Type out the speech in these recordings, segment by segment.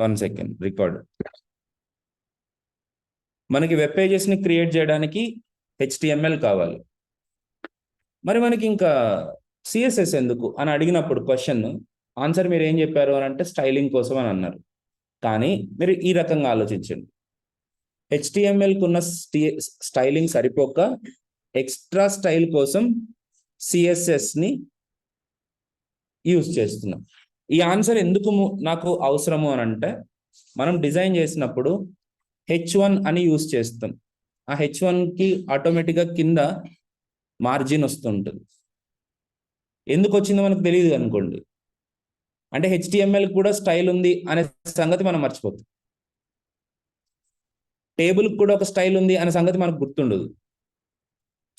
One second record. మనకి web పేజెస్ని create చేయడానికి HTML కావాలి. మరి మనకి ఇంకా సిఎస్ఎస్ ఎందుకు అని అడిగినప్పుడు క్వశ్చన్ ఆన్సర్ మీరు ఏం చెప్పారు అని అంటే స్టైలింగ్ కోసం అని అన్నారు. కానీ మీరు ఈ రకంగా ఆలోచించండి. HTMLకు ఉన్న స్టైలింగ్ సరిపోక ఎక్స్ట్రా స్టైల్ కోసం సిఎస్ఎస్ని యూజ్ చేస్తున్నాం. ఈ ఆన్సర్ ఎందుకు నాకు అవసరము అని అంటే మనం డిజైన్ చేసినప్పుడు H1 అని యూజ్ చేస్తాం. ఆ H1కి ఆటోమేటిక్గా కింద మార్జిన్ వస్తుంటుంది. ఎందుకు వచ్చిందో మనకు తెలియదు అనుకోండి, అంటే HTML కూడా స్టైల్ ఉంది అనే సంగతి మనం మర్చిపోతాం. టేబుల్కి కూడా ఒక స్టైల్ ఉంది అనే సంగతి మనకు గుర్తుండదు.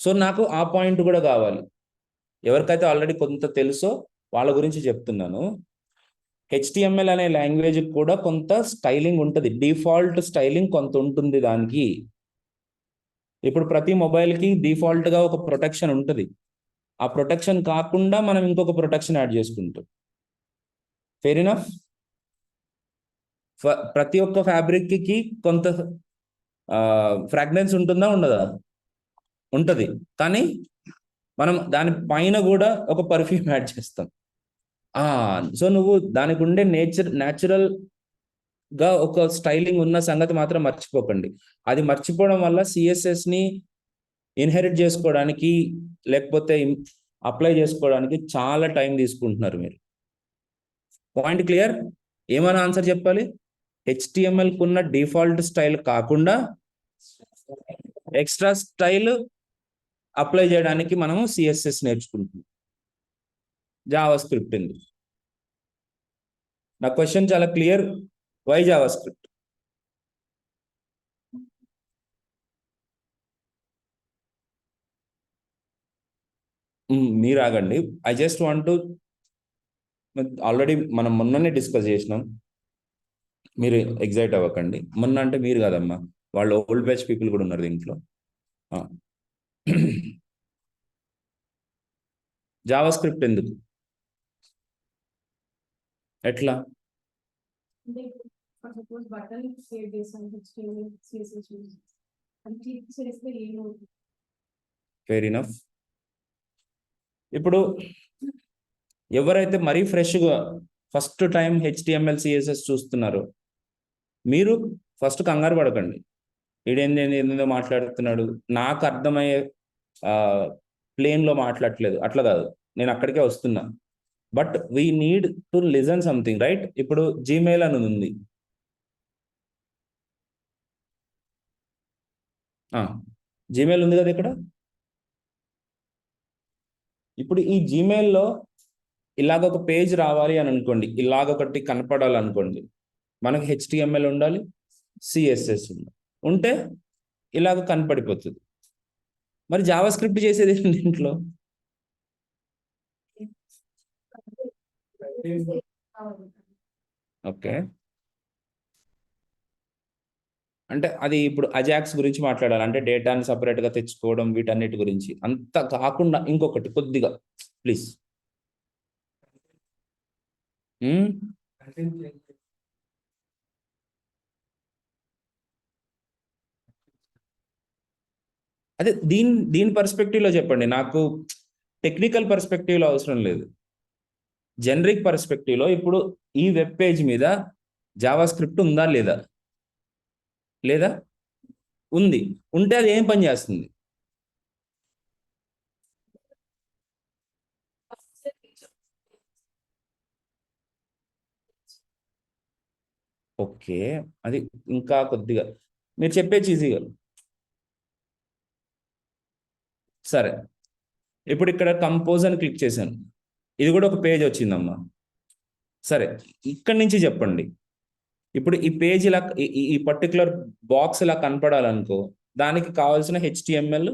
సో నాకు ఆ పాయింట్ కూడా కావాలి. ఎవరికైతే ఆల్రెడీ కొంత తెలుసో వాళ్ళ గురించి చెప్తున్నాను. HTML అనే లాంగ్వేజ్ కూడా కొంత స్టైలింగ్ ఉంటుంది, డిఫాల్ట్ స్టైలింగ్ కొంత ఉంటుంది దానికి. ఇప్పుడు ప్రతి మొబైల్కి డిఫాల్ట్గా ఒక ప్రొటెక్షన్ ఉంటుంది. ఆ ప్రొటెక్షన్ కాకుండా మనం ఇంకొక ప్రొటెక్షన్ యాడ్ చేసుకుంటాం. Fair enough. ప్రతి ఒక్క ఫ్యాబ్రిక్కి కొంత ఫ్రాగ్రెన్స్ ఉంటుందా ఉండదా? ఉంటుంది. కానీ మనం దాని పైన కూడా ఒక పర్ఫ్యూమ్ యాడ్ చేస్తాం. సో నువ్వు దానికి ఉండే న్యాచురల్గా ఒక స్టైలింగ్ ఉన్న సంగతి మాత్రం మర్చిపోకండి. అది మర్చిపోవడం వల్ల సిఎస్ఎస్ని ఇన్హెరిట్ చేసుకోవడానికి లేకపోతే అప్లై చేసుకోవడానికి చాలా టైం తీసుకుంటున్నారు మీరు. Point clear? ఏమైనా ఆన్సర్ చెప్పాలి. HTMLకు ఉన్న డిఫాల్ట్ స్టైల్ కాకుండా ఎక్స్ట్రా స్టైల్ అప్లై చేయడానికి మనము సిఎస్ఎస్ నేర్చుకుంటున్నాం. జావా స్క్రిప్ట్ ఉంది. నా క్వశ్చన్ చాలా క్లియర్. Why Java script? మీరు ఆగండి. I just want to, already మనం మొన్ననే డిస్కస్ చేసినాం. మీరు ఎగ్జైట్ అవ్వకండి. మొన్న అంటే మీరు కాదమ్మా, వాళ్ళు ఓల్డ్ బ్యాచ్ పీపుల్ కూడా ఉన్నారు దీంట్లో. జావా స్క్రిప్ట్ ఎందుకు? ఎట్లా? Fair enough. ఇప్పుడు ఎవరైతే మరీ ఫ్రెష్గా ఫస్ట్ టైం HTML CSS చూస్తున్నారో మీరు ఫస్ట్ కంగారు పడకండి. ఏందో మాట్లాడుతున్నాడు, నాకు అర్థమయ్యే ప్లేన్లో మాట్లాడట్లేదు, అట్లా కాదు. నేను అక్కడికే వస్తున్నా. But we need to listen something, right? ఇప్పుడు జీమెయిల్ అని ఉంది. జీమెయిల్ ఉంది కదా ఇక్కడ. ఇప్పుడు ఈ జీమెయిల్లో ఇలాగ ఒక పేజ్ రావాలి అని అనుకోండి, ఇలాగొకటి కనపడాలనుకోండి, మనకి HTML ఉండాలి, CSS ఉంటే ఇలాగ కనపడిపోతుంది. మరి జావా స్క్రిప్ట్ చేసేది దీంట్లో? ఓకే, అంటే అది ఇప్పుడు అజాక్స్ గురించి మాట్లాడాలి, అంటే డేటాని సపరేట్గా తెచ్చుకోవడం, వీటన్నిటి గురించి. అంత కాకుండా ఇంకొకటి కొద్దిగా ప్లీజ్. అదే దీని పర్స్పెక్టివ్లో చెప్పండి. నాకు టెక్నికల్ పర్స్పెక్టివ్లో అవసరం లేదు. జనరిక్ పర్స్పెక్టివ్లో ఇప్పుడు ఈ వెబ్ పేజ్ మీద జావా స్క్రిప్ట్ ఉందా లేదా? లేదా? ఉంది. ఉంటే అది ఏం పని చేస్తుంది? ఓకే, అది ఇంకా కొద్దిగా మీరు చెప్పేది ఈజీగా. సరే, ఇప్పుడు ఇక్కడ కంపోజ్ అని క్లిక్ చేశాను, ఇది కూడా ఒక పేజ్ వచ్చిందమ్మా. సరే, ఇక్కడి నుంచి చెప్పండి. ఇప్పుడు ఈ పేజ్ ఇలా ఈ పర్టికులర్ బాక్స్ ఇలా కనపడాలనుకో, దానికి కావాల్సిన HTML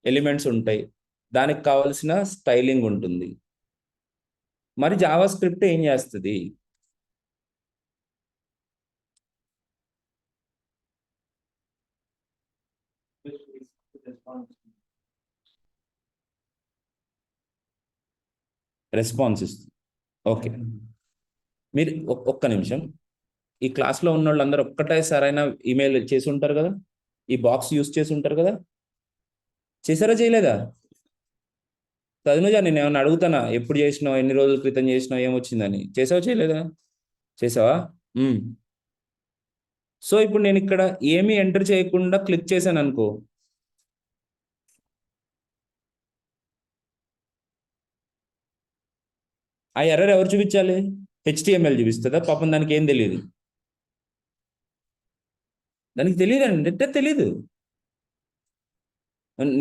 ఎలిమెంట్స్ ఉంటాయి, దానికి కావాల్సిన స్టైలింగ్ ఉంటుంది. మరి జావా స్క్రిప్ట్ ఏం చేస్తుంది? రెస్పాన్స్ ఇస్తుంది. ఓకే, మీరు ఒక్క నిమిషం. ఈ క్లాస్లో ఉన్న వాళ్ళందరూ ఒక్కటే సరైన ఈమెయిల్ చేసి ఉంటారు కదా, ఈ బాక్స్ యూస్ చేసి ఉంటారు కదా, చేశారా చేయలేదా? తనుజా నేను ఏమన్నా అడుగుతానా, ఎప్పుడు చేసినావు, ఎన్ని రోజుల క్రితం చేసినావు, ఏమొచ్చిందని? చేసావా చేయలేదా? చేసావా? సో ఇప్పుడు నేను ఇక్కడ ఏమీ ఎంటర్ చేయకుండా క్లిక్ చేశాను అనుకో, ఆ ఎర్రర్ ఎవరు చూపించాలి? హెచ్టిఎంఎల్ చూపిస్తుందా? పాపం దానికి ఏం తెలియదు, దానికి తెలియదండి, అంటే తెలియదు.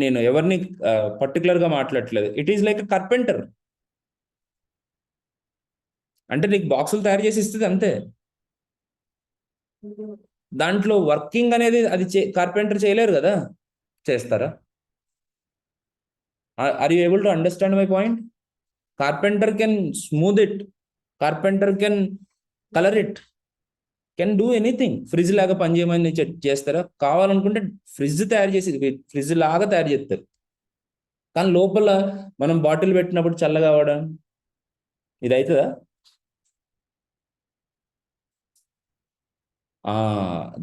నేను ఎవరిని పర్టికులర్గా మాట్లాడట్లేదు. It is like carpenter. అంటే నీకు బాక్సులు తయారు చేసి ఇస్తుంది అంతే. దాంట్లో వర్కింగ్ అనేది అది కార్పెంటర్ చేయలేరు కదా, చేస్తారా? Are you able to understand my point? Carpenter can smooth it, carpenter can colour it, can do anything. Fridge లాగా పనిచేయమని చేస్తారా? కావాలనుకుంటే ఫ్రిడ్జ్ తయారు చేసి ఫ్రిడ్జ్ లాగా తయారు చేస్తారు, కానీ లోపల మనం బాటిల్ పెట్టినప్పుడు చల్లగా అవడం ఇది అవుతుందా?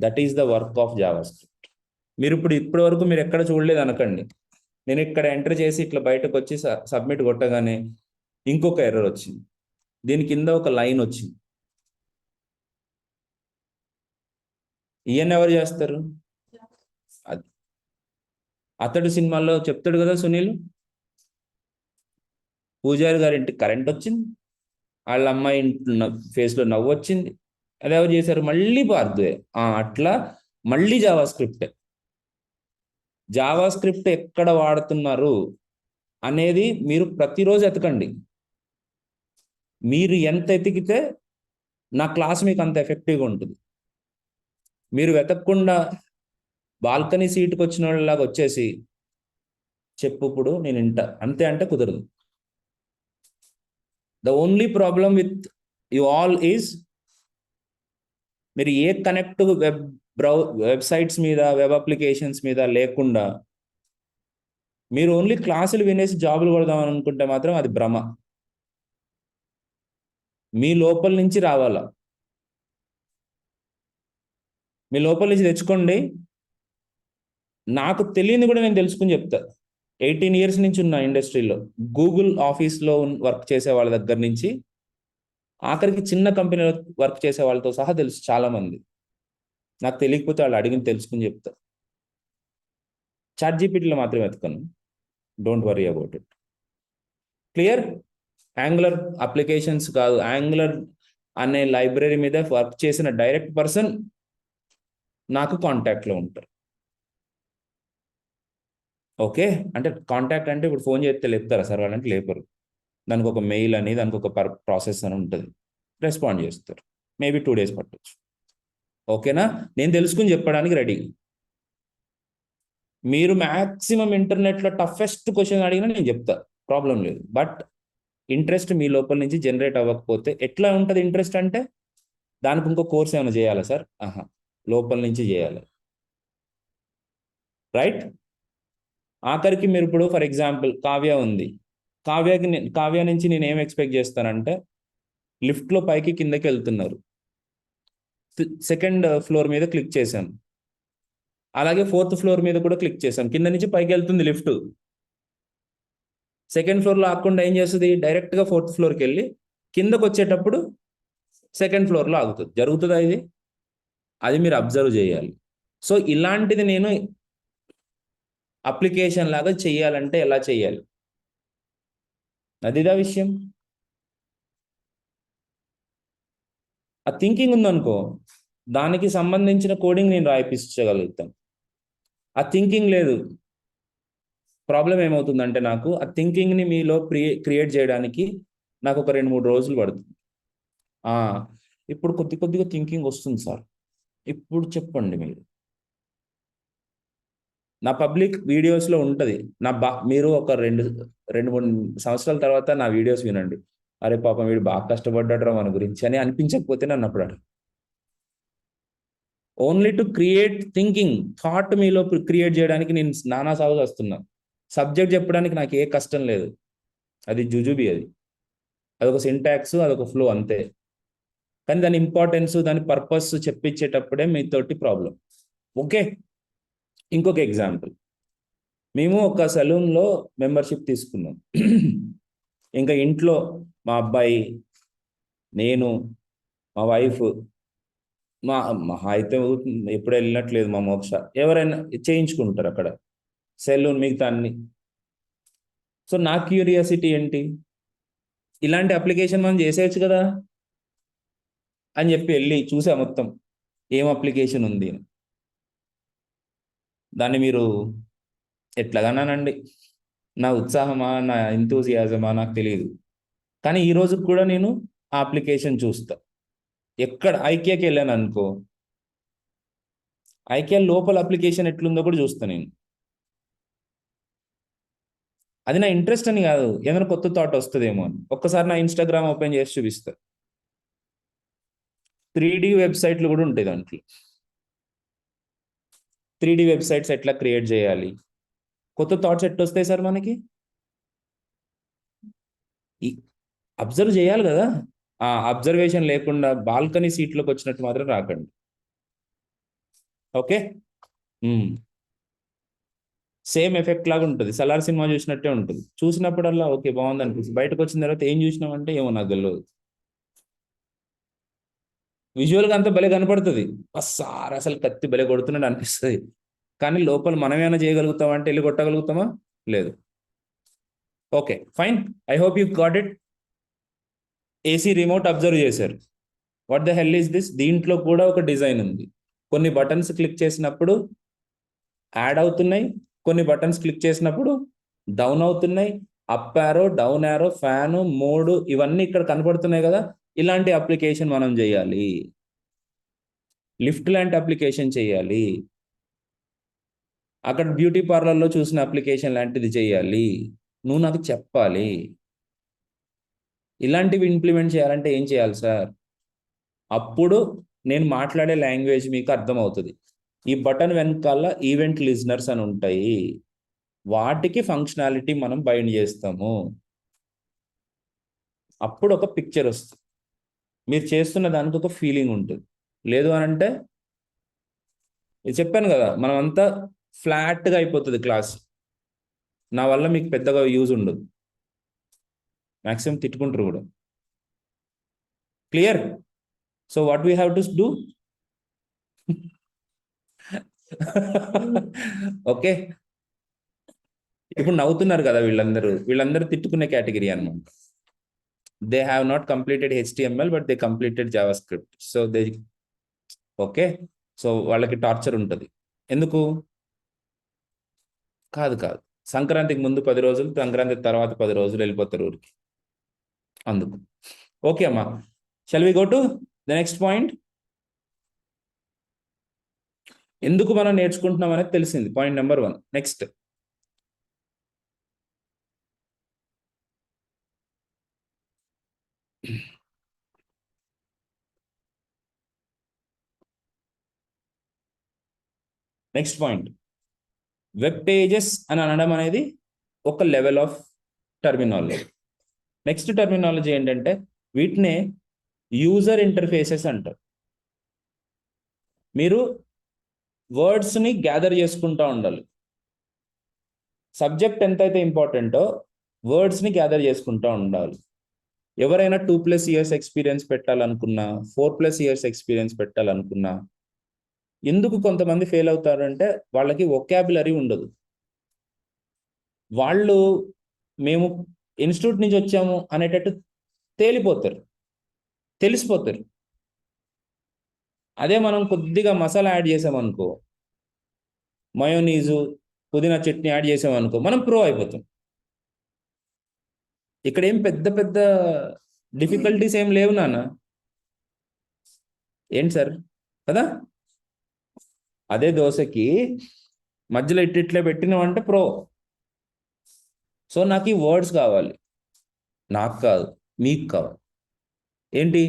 That is the work of Java script. మీరు ఇప్పటి వరకు మీరు ఎక్కడ చూడలేదు అనకండి. నేను ఇక్కడ ఎంటర్ చేసి ఇట్లా బయటకు వచ్చి సబ్మిట్ కొట్టగానే ఇంకొక ఎర్రర్ వచ్చింది, దీని కింద ఒక లైన్ వచ్చింది. ఈయన ఎవరు చేస్తారు? అతడు సినిమాల్లో చెప్తాడు కదా సునీల్, పూజారి గారి ఇంటికి కరెంట్ వచ్చింది, వాళ్ళ అమ్మాయి ఫేస్లో నవ్వు వచ్చింది, అది ఎవరు చేశారు? మళ్ళీ పార్థువే. అట్లా మళ్ళీ జావా స్క్రిప్ట్ ఎక్కడ వాడుతున్నారు అనేది మీరు ప్రతిరోజు ఎతకండి. మీరు ఎంత ఎతికితే నా క్లాస్ మీకు అంత ఎఫెక్టివ్గా ఉంటుంది. మీరు వెతకకుండా బాల్కనీ సీటుకు వచ్చిన వాళ్ళలాగా వచ్చేసి చెప్పు ఇప్పుడు నేను అంతే అంటే కుదరదు. The only problem with you all is, మీరు ఏ కనెక్ట్ వెబ్సైట్స్ మీద, వెబ్ అప్లికేషన్స్ మీద లేకుండా మీరు ఓన్లీ క్లాసులు వినేసి జాబులు కొడదాం అనుకుంటే మాత్రం అది భ్రమ. మీ లోపల నుంచి రావాలా, మీ లోపల నుంచి తెచ్చుకోండి. నాకు తెలియని కూడా నేను తెలుసుకుని చెప్తా. 18 years నుంచి ఉన్న ఇండస్ట్రీలో, గూగుల్ ఆఫీస్లో వర్క్ చేసే వాళ్ళ దగ్గర నుంచి ఆఖరికి చిన్న కంపెనీలో వర్క్ చేసే వాళ్ళతో సహా తెలుసు చాలా మంది. నాకు తెలియకపోతే వాళ్ళు అడిగిన తెలుసుకుని చెప్తా. ChatGPTలో మాత్రం వెతకను, don't worry about it. Clear? Angular applications కాదు, యాంగులర్ అనే లైబ్రరీ మీద వర్క్ చేసిన డైరెక్ట్ పర్సన్ నాకు కాంటాక్ట్లో ఉంటారు. ఓకే, అంటే కాంటాక్ట్ అంటే ఇప్పుడు ఫోన్ చేస్తే లేపుతారా సార్ వాళ్ళంటే? లేపరు. దానికి ఒక మెయిల్ అని, దానికి ఒక ప్రాసెస్ అని ఉంటుంది, రెస్పాండ్ చేస్తారు. మేబీ 2 days పట్టవచ్చు. ఓకేనా? నేను తెలుసుకుని చెప్పడానికి రెడీ. మీరు మ్యాక్సిమం ఇంటర్నెట్లో టఫెస్ట్ క్వశ్చన్ అడిగినా నేను చెప్తా, ప్రాబ్లం లేదు. బట్ ఇంట్రెస్ట్ మీ లోపల నుంచి జనరేట్ అవ్వకపోతే ఎట్లా ఉంటుంది? ఇంట్రెస్ట్ అంటే దానికి ఇంకో కోర్స్ ఏమైనా చేయాలా సార్? లోపల నుంచి చేయాలి. రైట్? ఆఖరికి మీరు ఇప్పుడు ఫర్ ఎగ్జాంపుల్ కావ్య ఉంది, కావ్య నుంచి నేను ఏం ఎక్స్పెక్ట్ చేస్తానంటే, లిఫ్ట్లో పైకి కిందకి వెళ్తున్నారు, 2nd floor మీద క్లిక్ చేశాను, అలాగే 4th floor మీద కూడా క్లిక్ చేశాను, కింద నుంచి పైకి వెళ్తుంది లిఫ్ట్. 2nd floorలో ఆగకుండా ఏం చేస్తుంది? డైరెక్ట్గా 4th floorకి వెళ్ళి కిందకు వచ్చేటప్పుడు 2nd floorలో ఆగుతుంది. జరుగుతుందా ఇది? అది మీరు అబ్జర్వ్ చేయాలి. సో ఇలాంటిది నేను అప్లికేషన్ లాగా చెయ్యాలంటే ఎలా చెయ్యాలి, అదిదా విషయం. ఆ థింకింగ్ ఉందనుకో, దానికి సంబంధించిన కోడింగ్ నేను రాయిపించగలుగుతాను. ఆ థింకింగ్ లేదు, ప్రాబ్లం ఏమవుతుందంటే నాకు ఆ థింకింగ్ని మీలో క్రియేట్ చేయడానికి నాకు ఒక 2-3 రోజులు పడుతుంది. ఇప్పుడు కొద్దిగా థింకింగ్ వస్తుంది సార్, ఇప్పుడు చెప్పండి మీరు. నా పబ్లిక్ వీడియోస్లో ఉంటుంది, మీరు ఒక 2-3 సంవత్సరాల తర్వాత నా వీడియోస్ వినండి, అరే పాపం వీడు బాగా కష్టపడ్డాడు మన గురించి అని అనిపించకపోతే నన్ను అప్పుడు అడుగు. Only to create thinking, thought మీలో క్రియేట్ చేయడానికి నేను నానా సాగు వస్తున్నా. సబ్జెక్ట్ చెప్పడానికి నాకు ఏ కష్టం లేదు, అది జుజుబి, అదొక సింటాక్స్, అదొక ఫ్లో అంతే. కానీ దాని ఇంపార్టెన్స్, దాని పర్పస్ చెప్పించేటప్పుడే మీతోటి ప్రాబ్లం. ఓకే, ఇంకొక ఎగ్జాంపుల్. మేము ఒక సెలూన్లో మెంబర్షిప్ తీసుకున్నాం. ఇంకా ఇంట్లో మా అబ్బాయి, నేను, మా వైఫ్, మా అయితే ఎప్పుడు వెళ్ళినట్లేదు మా మోక్ష, ఎవరైనా చేయించుకుంటారు అక్కడ సెలూన్ మిగతా అన్ని. సో నా క్యూరియాసిటీ ఏంటి, ఇలాంటి అప్లికేషన్ మనం చేసేయచ్చు కదా అని చెప్పి వెళ్ళి చూసా మొత్తం ఏం అప్లికేషన్ ఉంది. దాన్ని మీరు ఎట్లాగన్నానండి, నా ఉత్సాహమా నా ఎంతూజియాజమా నాకు తెలియదు, కానీ ఈ రోజుకి కూడా నేను ఆ అప్లికేషన్ చూస్తా. ఎక్కడ ఐకియాకి వెళ్ళాను అనుకో, ఐకియా లోపల అప్లికేషన్ ఎట్లుందో కూడా చూస్తా నేను. అది నా ఇంట్రెస్ట్ అని కాదు, ఏదైనా కొత్త థాట్ వస్తుందేమో అని. ఒక్కసారి నా ఇన్స్టాగ్రామ్ ఓపెన్ చేసి చూపిస్తా, 3D వెబ్సైట్లు కూడా ఉంటాయి దాంట్లో. 3D వెబ్సైట్స్ ఎట్లా క్రియేట్ చేయాలి, కొత్త థాట్స్ ఎట్లా వస్తాయి సార్ మనకి, అబ్జర్వ్ చేయాలి కదా. ఆ అబ్జర్వేషన్ లేకుండా బాల్కనీ సీట్లోకి వచ్చినట్టు మాత్రం రాకండి. ఓకే, సేమ్ ఎఫెక్ట్ లాగా ఉంటుంది, సలార్ సినిమా చూసినట్టే ఉంటుంది. చూసినప్పుడల్లా ఓకే బాగుంది అనిపిస్తుంది, బయటకు వచ్చిన తర్వాత ఏం చూసినామంటే ఏమో నాకు తెలియదు. విజువల్గా అంతా భలే కనపడుతుంది, సార్ అసలు కత్తి భలే కొడుతున్నాడు అనిపిస్తుంది, కానీ లోపల మనమేమైనా చేయగలుగుతామా అంటే వెళ్ళి కొట్టగలుగుతామా, లేదు. Okay fine, I hope you got it. AC remote observe చేశారు, what the hell is this. దీంట్లో కూడా ఒక డిజైన్ ఉంది. కొన్ని బటన్స్ క్లిక్ చేసినప్పుడు యాడ్ అవుతున్నాయి, కొన్ని బటన్స్ క్లిక్ చేసినప్పుడు డౌన్ అవుతున్నాయి. Up arrow, down arrow, fan, mode, ఇవన్నీ ఇక్కడ కనపడుతున్నాయి కదా. ఇలాంటి అప్లికేషన్ మనం చేయాలి, లిఫ్ట్ లాంటి అప్లికేషన్ చేయాలి, అక్కడ బ్యూటీ పార్లర్లో చూసిన అప్లికేషన్ లాంటిది చేయాలి. నువ్వు నాకు చెప్పాలి. ఇలాంటివి ఇంప్లిమెంట్ చేయాలంటే ఏం చేయాలి సార్, అప్పుడు నేను మాట్లాడే లాంగ్వేజ్ మీకు అర్థమవుతుంది. ఈ బటన్ వెనకాల ఈవెంట్ లిజనర్స్ అని ఉంటాయి, వాటికి ఫంక్షనాలిటీ మనం బైండ్ చేస్తాము. అప్పుడు ఒక పిక్చర్ వస్తుంది, మీరు చేస్తున్న దానికి ఒక ఫీలింగ్ ఉంటుంది. లేదు అని అంటే ఇది చెప్పాను కదా, మనం అంతా ఫ్లాట్గా అయిపోతుంది క్లాస్. నా వల్ల మీకు పెద్దగా యూజ్ ఉండదు, మ్యాక్సిమం తిట్టుకుంటారు కూడా. Clear? So what we have to do? Okay, ఇప్పుడు నవ్వుతున్నారు కదా వీళ్ళందరూ తిట్టుకునే కేటగిరీ అనమాట. They have not completed HTML but they completed Java script. So they okay, so వాళ్ళకి టార్చర్ ఉంటుంది. ఎందుకు? కాదు, సంక్రాంతికి ముందు 10 రోజులు, సంక్రాంతి తర్వాత 10 రోజులు వెళ్ళిపోతారు ఊరికి, అందుకు. ఓకే అమ్మా, shall we go to the next point. ఎందుకు మనం నేర్చుకుంటున్నాం అనేది తెలిసింది, point number 1. Next point, web pages అని అనడం అనేది ఒక level of terminology. Next terminology ఏంటంటే వీటినే యూజర్ ఇంటర్ఫేసెస్ అంటారు. మీరు వర్డ్స్ని గ్యాదర్ చేసుకుంటూ ఉండాలి. సబ్జెక్ట్ ఎంతైతే ఇంపార్టెంటో వర్డ్స్ని గ్యాదర్ చేసుకుంటూ ఉండాలి. ఎవరైనా 2+ years ఎక్స్పీరియన్స్ పెట్టాలనుకున్నా, 4+ years ఎక్స్పీరియన్స్ పెట్టాలనుకున్నా, ఎందుకు కొంతమంది ఫెయిల్ అవుతారంటే వాళ్ళకి వొకాబులరీ ఉండదు. వాళ్ళు మేము ఇన్స్టిట్యూట్ నుంచి వచ్చాము అనేటట్టు తెలిసిపోతారు. అదే మనం కొద్దిగా మసాలా యాడ్ చేసామనుకో, మయోనీజు, పుదీనా చట్నీ యాడ్ చేసామనుకో, మనం ప్రో అయిపోతాం. ఇక్కడ ఏం పెద్ద డిఫికల్టీస్ ఏం లేవు నాన్న, ఏంటి సార్ కదా. అదే దోశకి మధ్యలో ఇట్లా పెట్టినామంటే ప్రో. సో నాకు ఈ వర్డ్స్ కావాలి, నాకు కాదు మీకు కావాలి. ఏంటి?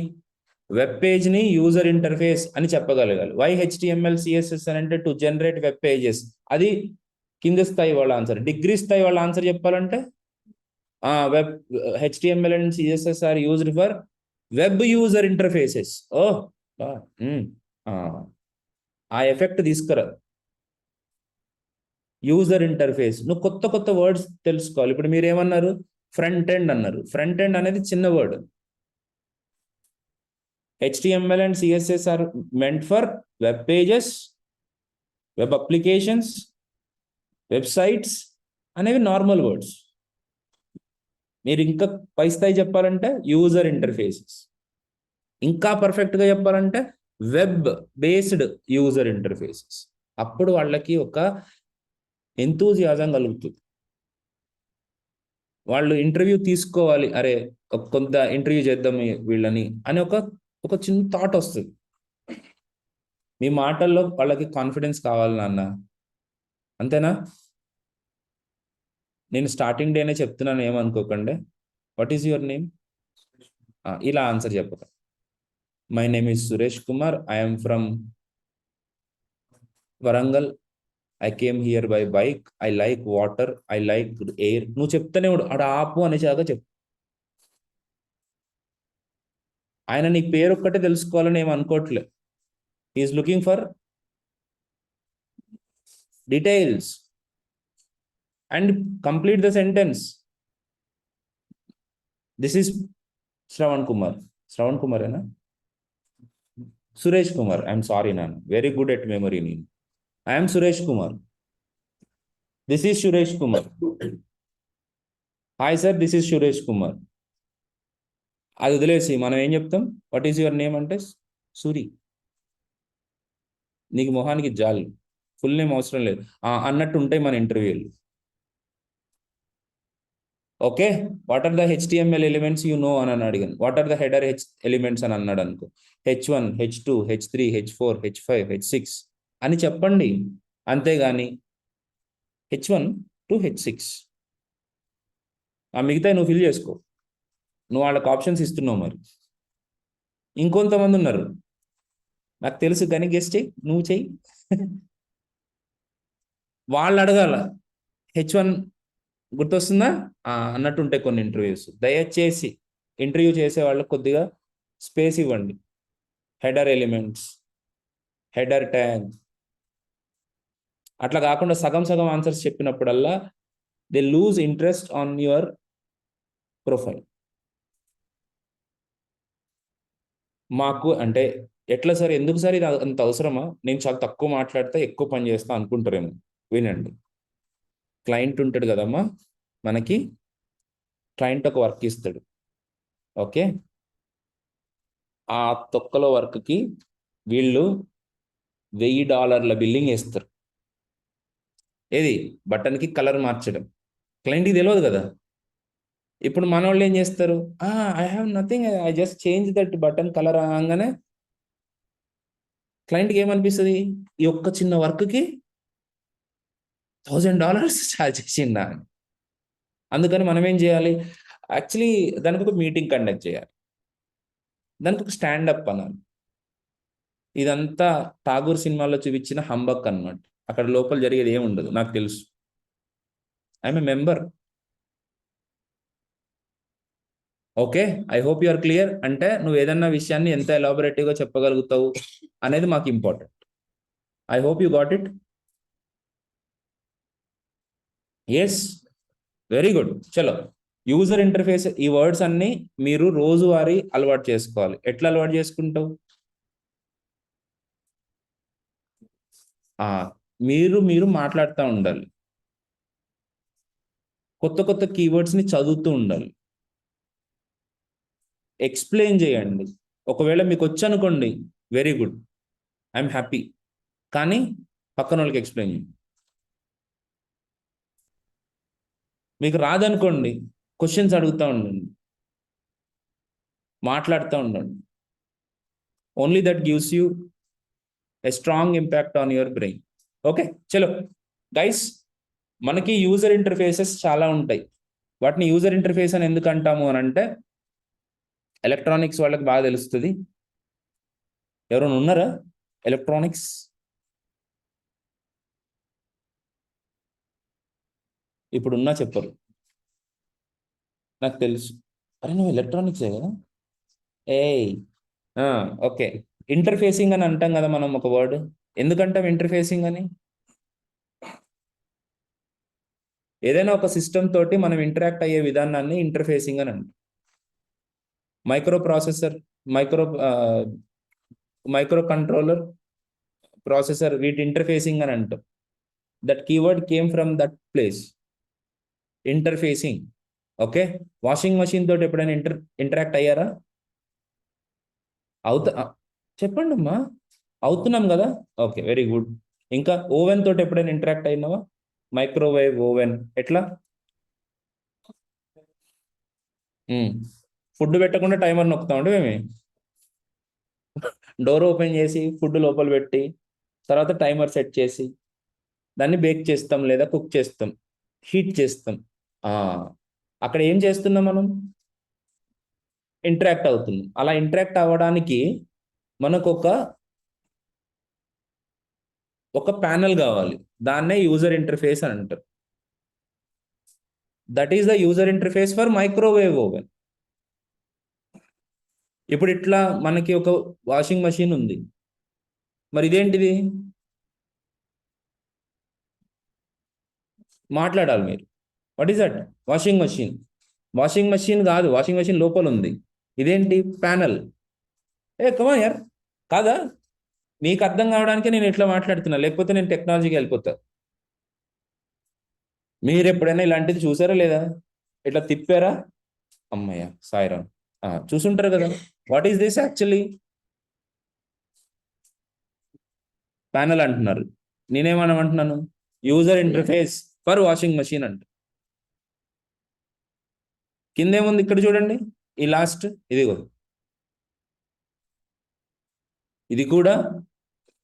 వెబ్ పేజ్ని యూజర్ ఇంటర్ఫేస్ అని చెప్పగలగాలి. వై HTML CSS అని అంటే టు జనరేట్ వెబ్ పేజెస్. అది కింద స్థాయి వాళ్ళ ఆన్సర్. డిగ్రీ స్థాయి వాళ్ళ ఆన్సర్ చెప్పాలంటే web HTML and CSS are used for web user interfaces. ఓ ఆ ఎఫెక్ట్ తీసుకురా. యూజర్ ఇంటర్ఫేస్, నువ్వు కొత్త కొత్త వర్డ్స్ తెలుసుకోవాలి. ఇప్పుడు మీరు ఏమన్నారు, ఫ్రంట్ ఎండ్ అన్నారు. ఫ్రంట్ ఎండ్ అనేది చిన్న word. HTML and CSS are meant for web pages, web applications, websites అనేవి నార్మల్ వర్డ్స్. మీరు ఇంకా పై స్థాయి చెప్పాలంటే యూజర్ ఇంటర్ఫేసెస్, ఇంకా పర్ఫెక్ట్గా చెప్పాలంటే వెబ్ బేస్డ్ యూజర్ ఇంటర్ఫేసెస్. అప్పుడు వాళ్ళకి ఒక ఎంతూజియాజం కలుగుతుంది. వాళ్ళు ఇంటర్వ్యూ తీసుకోవాలి, అరే కొంత ఇంటర్వ్యూ చేద్దాం వీళ్ళని అని ఒక ఒక చిన్న థాట్ వస్తుంది. మీ మాటల్లో వాళ్ళకి కాన్ఫిడెన్స్ కావాలి నాన్న, అంతేనా? నేను స్టార్టింగ్ డేనే చెప్తున్నాను, ఏమనుకోకండి. What is your name? ఇలా ఆన్సర్ చెప్పక. My name is Suresh Kumar, I'm from Warangal, I came here by bike, I like water, I like air. నువ్వు చెప్తానే ఆడ ఆపు అనేసాక చెప్పు. ఆయన నీ పేరు ఒక్కటే తెలుసుకోవాలని ఏం అనుకోవట్లే. Is looking for details and complete the sentence. This is Shravan Kumar. Shravan కుమారేనా? సురేష్ కుమార్. ఐఎమ్ సారీ నాన్న, వెరీ గుడ్ ఎట్ మెమరీ. నేను I'm Suresh Kumar. This is Suresh Kumar. Hi sir, this is Suresh Kumar. అది వదిలేసి మనం ఏం చెప్తాం, వాట్ ఈస్ యువర్ నేమ్ అంటే సూరి. నీకు మొహానికి జాలి, ఫుల్ నేమ్ అవసరం లేదు అన్నట్టు ఉంటాయి మన ఇంటర్వ్యూలు. Okay, what are the HTML elements you know అని అడిగాను. What are the header elements అని అన్నాడు అనుకో, H1, H2, H3, H4, H5, H6 అని చెప్పండి. అంతేగాని H1 to H6 ఆ మిగతా నువ్వు ఫిల్ చేసుకో. నువ్వు వాళ్ళకి ఆప్షన్స్ ఇస్తున్నావు. మరి ఇంకొంతమంది ఉన్నారు, నాకు తెలుసు కానీ గెస్ట్ చెయ్యి, నువ్వు చెయ్యి. వాళ్ళు అడగాల, H1 గుర్తొస్తుందా అన్నట్టు ఉంటాయి కొన్ని ఇంటర్వ్యూస్. దయచేసి ఇంటర్వ్యూ చేసే వాళ్ళకి కొద్దిగా స్పేస్ ఇవ్వండి. హెడర్ ఎలిమెంట్స్, హెడర్ ట్యాగ్, అట్లా కాకుండా సగం సగం ఆన్సర్స్ చెప్పినప్పుడల్లా they lose interest on your profile. మాకు అంటే ఎట్లా సార్, ఎందుకు సార్ ఇది అంత అవసరమా, నేను చాలా తక్కువ మాట్లాడితే ఎక్కువ పని చేస్తా అనుకుంటారేమో. వినండి, క్లయింట్ ఉంటాడు కదమ్మా మనకి, క్లయింట్ ఒక వర్క్ ఇస్తాడు. ఓకే, ఆ తొక్కలో వర్క్కి వీళ్ళు $1000 బిల్లింగ్ వేస్తారు. ఏది, బటన్కి కలర్ మార్చడం. క్లయింట్కి తెలియదు కదా. ఇప్పుడు మన వాళ్ళు ఏం చేస్తారు, I have nothing, I just change that button colour అనగానే క్లయింట్కి ఏమనిపిస్తుంది, ఈ ఒక్క చిన్న వర్క్కి $1000 ఛార్జ్ చేసిందా. అందుకని మనం ఏం చేయాలి, యాక్చువల్లీ దానికి ఒక మీటింగ్ కండక్ట్ చేయాలి, దానికి ఒక స్టాండప్ అనాలి. ఇదంతా ఠాగూర్ సినిమాలో చూపించిన హంబక్ అన్నమాట. అక్కడ లోపల జరిగేది ఏమి ఉండదు, నాకు తెలుసు. I'm a member. Okay, I hope you are clear. అంటే నువ్వు ఏదన్నా విషయాన్ని ఎంత ఎలాబొరేటివ్గా చెప్పగలుగుతావు అనేది మాకు important. I hope you got it. Yes, very good. చలో, యూజర్ ఇంటర్ఫేస్, ఈ వర్డ్స్ అన్ని మీరు రోజువారీ అలవాటు చేసుకోవాలి. ఎట్లా అలవాటు చేసుకుంటావు, మీరు మీరు మాట్లాడుతూ ఉండాలి, కొత్త కొత్త కీవర్డ్స్ని చదువుతూ ఉండాలి, ఎక్స్ప్లెయిన్ చేయండి. ఒకవేళ మీకు వచ్చనుకోండి, వెరీ గుడ్, ఐఎమ్ హ్యాపీ. కానీ పక్కన వాళ్ళకి ఎక్స్ప్లెయిన్ చేయండి. మీకు రాదనుకోండి, క్వశ్చన్స్ అడుగుతూ ఉండండి, మాట్లాడుతూ ఉండండి. Only that gives you a strong impact on your brain. Okay, చలో గైస్, మనకి యూజర్ ఇంటర్ఫేసెస్ చాలా ఉంటాయి. వాటిని యూజర్ ఇంటర్ఫేస్ అని ఎందుకు అంటాము అని అంటే, ఎలక్ట్రానిక్స్ వాళ్ళకి బాగా తెలుస్తుంది. ఎవరైనా ఉన్నారా ఎలక్ట్రానిక్స్? ఇప్పుడున్నా చెప్పరు, నాకు తెలుసు. అరే నువ్వు ఎలక్ట్రానిక్సే కదా, ఏయ్ ఓకే. ఇంటర్ఫేసింగ్ అని అంటాం కదా మనం ఒక వర్డ్. ఎందుకంటాం ఇంటర్ఫేసింగ్ అని? ఏదైనా ఒక సిస్టమ్ తోటి మనం ఇంటరాక్ట్ అయ్యే విధానాన్ని ఇంటర్ఫేసింగ్ అని అంటాం. Micro processor, micro micro controller, processor, వీటి ఇంటర్ఫేసింగ్ అని అంటాం. That keyword came from that place, interfacing. Okay. Washing machine తోటి ఎప్పుడైనా ఇంటరాక్ట్ అయ్యారా? చెప్పండి అమ్మా. అవుతున్నాం కదా. Okay, very good. ఇంకా ఓవెన్ తోటి ఎప్పుడైనా ఇంటరాక్ట్ అయినావా? మైక్రోవేవ్ ఓవెన్ ఎట్లా? ఫుడ్ పెట్టకుండా టైమర్ నొక్కుతామండి మేము. డోర్ ఓపెన్ చేసి ఫుడ్ లోపల పెట్టి తర్వాత టైమర్ సెట్ చేసి దాన్ని బేక్ చేస్తాం లేదా కుక్ చేస్తాం, హీట్ చేస్తాం. అక్కడ ఏం చేస్తున్నాం మనం? ఇంటరాక్ట్ అవుతున్నాం. అలా ఇంటరాక్ట్ అవ్వడానికి మనకు ఒక ప్యానల్ కావాలి. దాన్నే యూజర్ ఇంటర్ఫేస్ అని అంటారు. That is the user interface for microwave oven. ఇప్పుడు ఇట్లా మనకి ఒక వాషింగ్ మషిన్ ఉంది. మరి ఇదేంటిది? మాట్లాడాలి మీరు. What is that? Washing machine. Washing machine కాదు, వాషింగ్ మషిన్ లోపల ఉంది. ఇదేంటి? ప్యానల్. కమాన్ యార్. కాదా? మీకు అర్థం కావడానికి నేను ఇట్లా మాట్లాడుతున్నా, లేకపోతే నేను టెక్నాలజీకి వెళ్ళిపోతా. మీరు ఎప్పుడైనా ఇలాంటిది చూసారా లేదా? ఇట్లా తిప్పారా? అమ్మయ్య సాయిరామ్. చూసుంటారు కదా. What is this actually? Panel అంటున్నారు. నేనేమనమంటున్నాను? User interface for washing machine అంట. కిందేముంది ఇక్కడ చూడండి, ఈ లాస్ట్ ఇదిగో, ఇది కూడా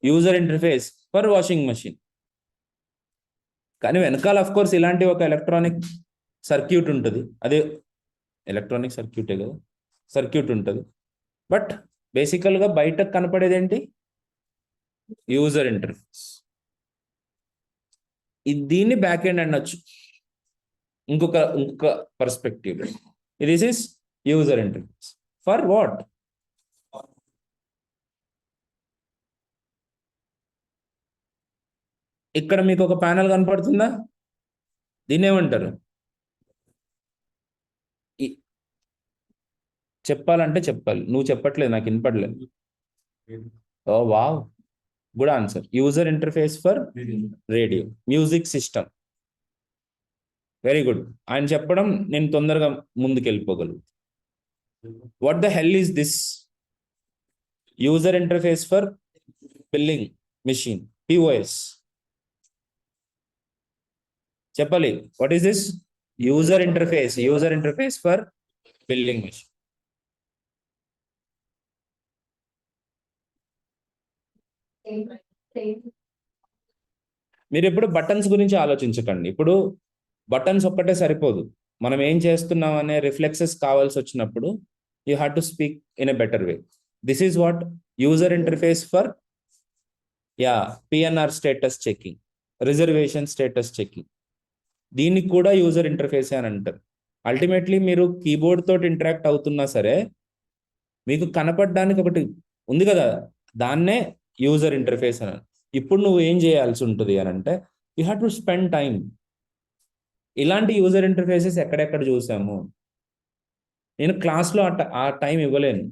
user interface for washing machine. కానీ వెనకాల ఆఫ్ కోర్స్ ఇలాంటి ఒక ఎలక్ట్రానిక్ సర్క్యూట్ ఉంటుంది. అదే ఎలక్ట్రానిక్ సర్క్యూటే కదా, సర్క్యూట్ ఉంటుంది. బట్ బేసికల్గా బయట కనపడేది ఏంటి? User interface. దీన్ని బ్యాక్ ఎండ్ అనొచ్చు ఇంకొక perspective. This is user interface for what? ఇక్కడ మీకు ఒక ప్యానల్ కనపడుతుందా? దీన్ని ఏమంటారు? చెప్పాలంటే చెప్పాలి, నువ్వు చెప్పట్లేదు, నాకు వినపడలేదు. Oh wow, good answer. User interface for radio music system. Very good. ఆయన చెప్పడం నేను తొందరగా ముందుకు వెళ్ళిపోగలను. What the hell is this? User interface for billing machine, POS. చెప్పాలి. What is this? User interface for billing machine. మీరు ఎప్పుడు buttons గురించి ఆలోచించకండి. ఇప్పుడు బటన్స్ ఒక్కటే సరిపోదు. మనం ఏం చేస్తున్నాం అనే రిఫ్లెక్సెస్ కావాల్సి వచ్చినప్పుడు you have to speak in a better way. This is what user interface for PNR status checking, reservation status checking. దీనికి కూడా యూజర్ ఇంటర్ఫేస్ అని అంటారు. అల్టిమేట్లీ మీరు కీబోర్డ్ తోటి ఇంటరాక్ట్ అవుతున్నా సరే మీకు కనపడడానికి ఒకటి ఉంది కదా, దాన్నే యూజర్ ఇంటర్ఫేస్ అని. ఇప్పుడు నువ్వు ఏం చేయాల్సి ఉంటుంది అని అంటే you have to spend time. ఇలాంటి యూజర్ ఇంటర్ఫేసెస్ ఎక్కడెక్కడ చూసాము. నేను క్లాస్లో ఆ టైం ఇవ్వలేను.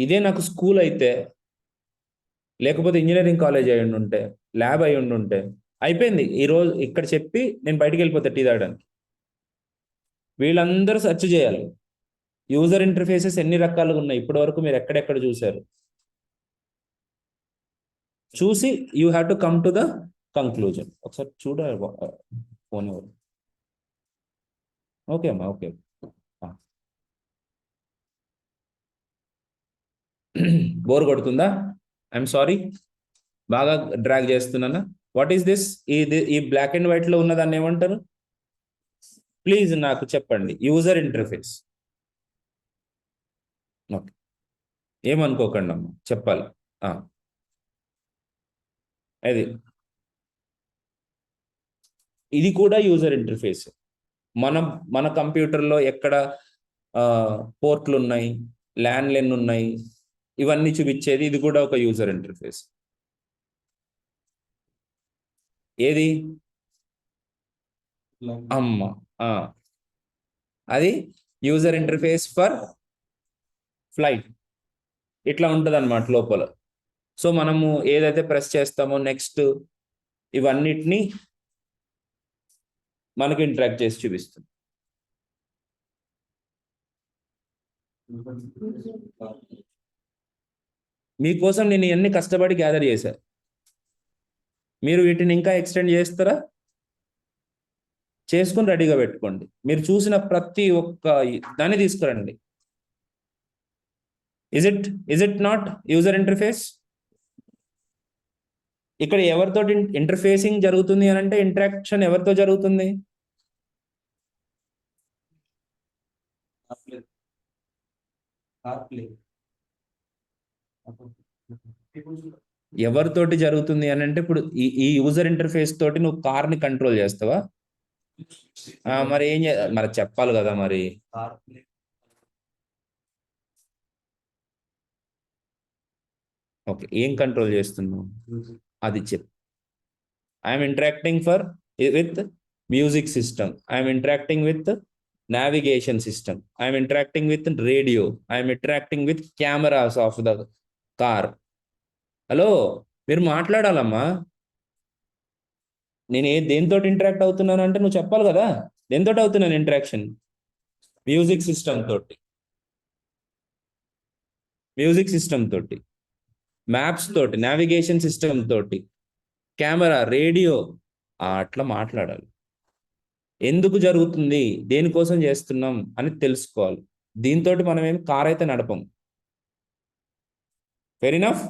ఇదే నాకు స్కూల్ అయితే, లేకపోతే ఇంజనీరింగ్ కాలేజ్ అయి ఉంటే, ల్యాబ్ అయి ఉంటే అయిపోయింది. ఈరోజు ఇక్కడ చెప్పి నేను బయటికి వెళ్ళిపోతా టీ తాగడానికి. వీళ్ళందరూ సెర్చ్ చేయాలి యూజర్ ఇంటర్ఫేసెస్ ఎన్ని రకాలుగా ఉన్నాయి, ఇప్పటి వరకు మీరు ఎక్కడెక్కడ చూశారు. చూసి you have to come to the conclusion. ఒకసారి చూడ ఫోన్ ఎవరు. ఓకే అమ్మా, ఓకే. బోర్ కొడుతుందా? ఐఎమ్ సారీ, బాగా డ్రాగ్ చేస్తున్నానా? What is this? ఈ బ్లాక్ అండ్ వైట్ లో ఉన్నదాన్ని ఏమంటారు? ప్లీజ్ నాకు చెప్పండి. User interface. ఓకే, ఏమనుకోకండి అమ్మా, చెప్పాలి. అది ఇది కూడా యూజర్ ఇంటర్ఫేస్. మనం మన కంప్యూటర్లో ఎక్కడ పోర్ట్లు ఉన్నాయి, ల్యాన్ ఉన్నాయి, ఇవన్నీ చూపించేది. ఇది కూడా ఒక యూజర్ ఇంటర్ఫేస్. ఏది? అమ్మ, అది యూజర్ ఇంటర్ఫేస్ ఫర్ ఫ్లైట్. ఇట్లా ఉంటుంది అనమాట లోపల. సో మనము ఏదైతే ప్రెస్ చేస్తామో నెక్స్ట్, ఇవన్నిటిని మనకు ఇంటరాక్ట్ చేసి చూపిస్తుంది. మీకోసం నేను ఇవన్నీ కష్టపడి గ్యాదర్ చేశా. మీరు వీటిని ఇంకా ఎక్స్టెండ్ చేస్తారా? చేసుకుని రెడీగా పెట్టుకోండి. మీరు చూసిన ప్రతి ఒక్క దాన్ని తీసుకురండి. Is it not user interface? ఇక్కడ ఎవరితో ఇంటర్ఫేసింగ్ జరుగుతుంది అని అంటే ఇంటరాక్షన్ ఎవరితో జరుగుతుంది? ఎవరితోటి జరుగుతుంది అని అంటే ఇప్పుడు ఈ యూజర్ ఇంటర్ఫేస్ తోటి నువ్వు కార్ని కంట్రోల్ చేస్తావా? మరి ఏం మరి చెప్పాలి కదా మరి. ఓకే, ఏం కంట్రోల్ చేస్తున్నావు అది చెప్పు. I'm interacting with music system, I'm interacting with navigation system, I'm interacting with radio, I'm interacting with cameras of the car. Hello, మీరు మాట్లాడాలమ్మా. నేను దేనితో ఇంటరాక్ట్ అవుతున్నాను అంటే నువ్వు చెప్పాలి కదా. దేనితో అవుతున్నాను ఇంటరాక్షన్? మ్యూజిక్ సిస్టమ్ తోటి, మ్యాప్స్ తోటి, నావిగేషన్ సిస్టమ్ తోటి, కెమెరా, రేడియో. అట్లా మాట్లాడాలి. ఎందుకు జరుగుతుంది, దేనికోసం చేస్తున్నాం అని తెలుసుకోవాలి. దీంతో మనం ఏం కార్ అయితే నడపం. Fair enough.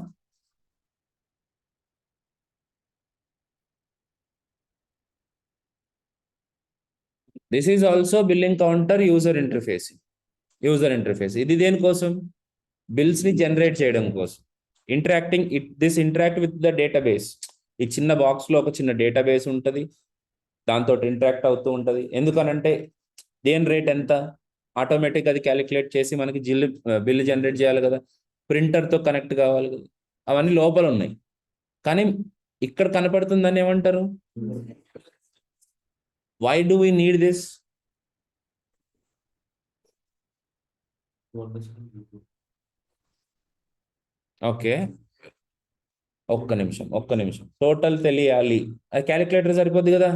This is also billing counter user interface. ఇది దేనికోసం? బిల్స్ ని జనరేట్ చేయడం కోసం. Interact with the database. ఈ చిన్న బాక్స్ లో ఒక చిన్న డేటాబేస్ ఉంటుంది, దాంతో ఇంటరాక్ట్ అవుతూ ఉంటుంది. ఎందుకనంటే దేని రేట్ ఎంత, ఆటోమేటిక్ అది క్యాలిక్యులేట్ చేసి మనకి బిల్ జనరేట్ చేయాలి కదా, ప్రింటర్తో కనెక్ట్ కావాలి కదా, అవన్నీ లోపల ఉన్నాయి. కానీ ఇక్కడ కనపడుతుందని ఏమంటారు? Why do we need this? Okay, ఒక్క నిమిషం. టోటల్ తెలియాలి, అది క్యాలిక్యులేటర్ సరిపోద్ది కదా.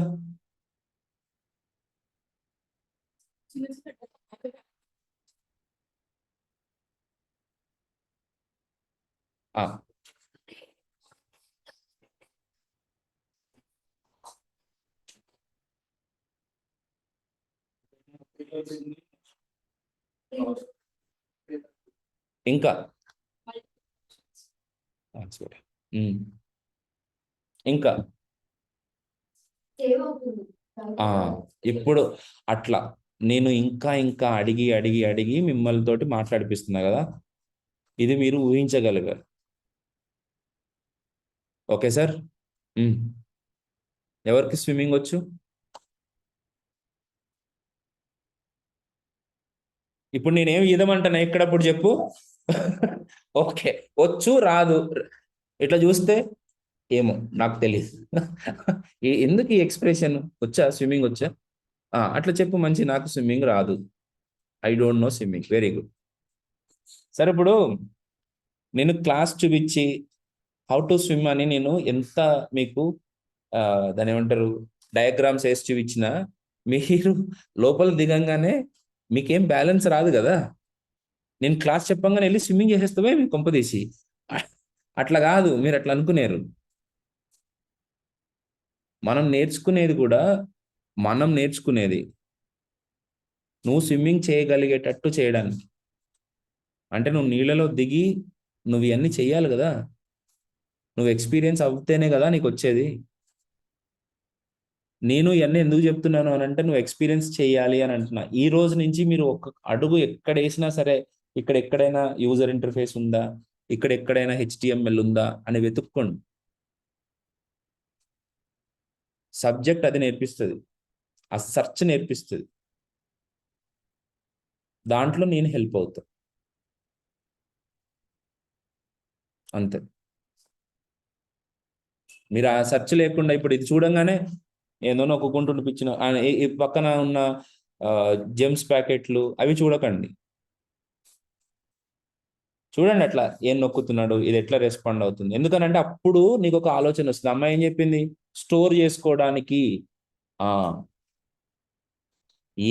ఇంకా ఇంకా ఇప్పుడు అట్లా నేను ఇంకా అడిగి మిమ్మల్ని తోటి మాట్లాడిపిస్తున్నా కదా, ఇది మీరు ఊహించగలిగారు. Okay sir. ఎవరికి స్విమ్మింగ్ వచ్చు? ఇప్పుడు నేనేం ఈదమంటాను ఎక్కడప్పుడు చెప్పు. ఓకే, వచ్చు రాదు ఇట్లా చూస్తే ఏమో నాకు తెలియదు. ఎందుకు ఈ ఎక్స్ప్రెషన్? స్విమ్మింగ్ వచ్చా? అట్లా చెప్పు మంచి, నాకు స్విమ్మింగ్ రాదు, I don't know swimming. Very good. సరే, ఇప్పుడు నేను క్లాస్ చూపించి హౌ టు స్విమ్ అని నేను ఎంత మీకు దాని ఏమంటారు డయాగ్రామ్స్ వేసి చూపించిన, మీరు లోపల దిగంగానే మీకేం బ్యాలెన్స్ రాదు కదా. నేను క్లాస్ చెప్పంగానే వెళ్ళి స్విమ్మింగ్ చేసేస్తావే మీ కొంపదీసి. అట్లా కాదు, మీరు అట్లా అనుకునేరు. మనం నేర్చుకునేది నువ్వు స్విమ్మింగ్ చేయగలిగేటట్టు చేయడానికి. అంటే నువ్వు నీళ్ళలో దిగి నువ్వు ఇవన్నీ చెయ్యాలి కదా, నువ్వు ఎక్స్పీరియన్స్ అవుతేనే కదా నీకు వచ్చేది. నేను ఇవన్నీ ఎందుకు చెప్తున్నాను అని అంటే నువ్వు ఎక్స్పీరియన్స్ చేయాలి అని అంటున్నా. ఈ రోజు నుంచి మీరు ఒక అడుగు ఎక్కడ వేసినా సరే, ఇక్కడ ఎక్కడైనా యూజర్ ఇంటర్ఫేస్ ఉందా, ఇక్కడ ఎక్కడైనా HTML ఉందా అని వెతుక్కోండి. సబ్జెక్ట్ అది నేర్పిస్తుంది, ఆ సెర్చ్ నేర్పిస్తుంది. దాంట్లో నేను హెల్ప్ అవుతా, అంతే. మీరు ఆ సెర్చ్ లేకుండా ఇప్పుడు ఇది చూడంగానే ఏదో నొక్కుంటూ పిచ్చిన ఈ పక్కన ఉన్న జెమ్స్ ప్యాకెట్లు అవి చూడకండి. చూడండి అట్లా ఏం నొక్కుతున్నాడు, ఇది ఎట్లా రెస్పాండ్ అవుతుంది. ఎందుకనంటే అప్పుడు నీకు ఒక ఆలోచన వస్తుంది. అమ్మాయి ఏం చెప్పింది, స్టోర్ చేసుకోవడానికి ఆ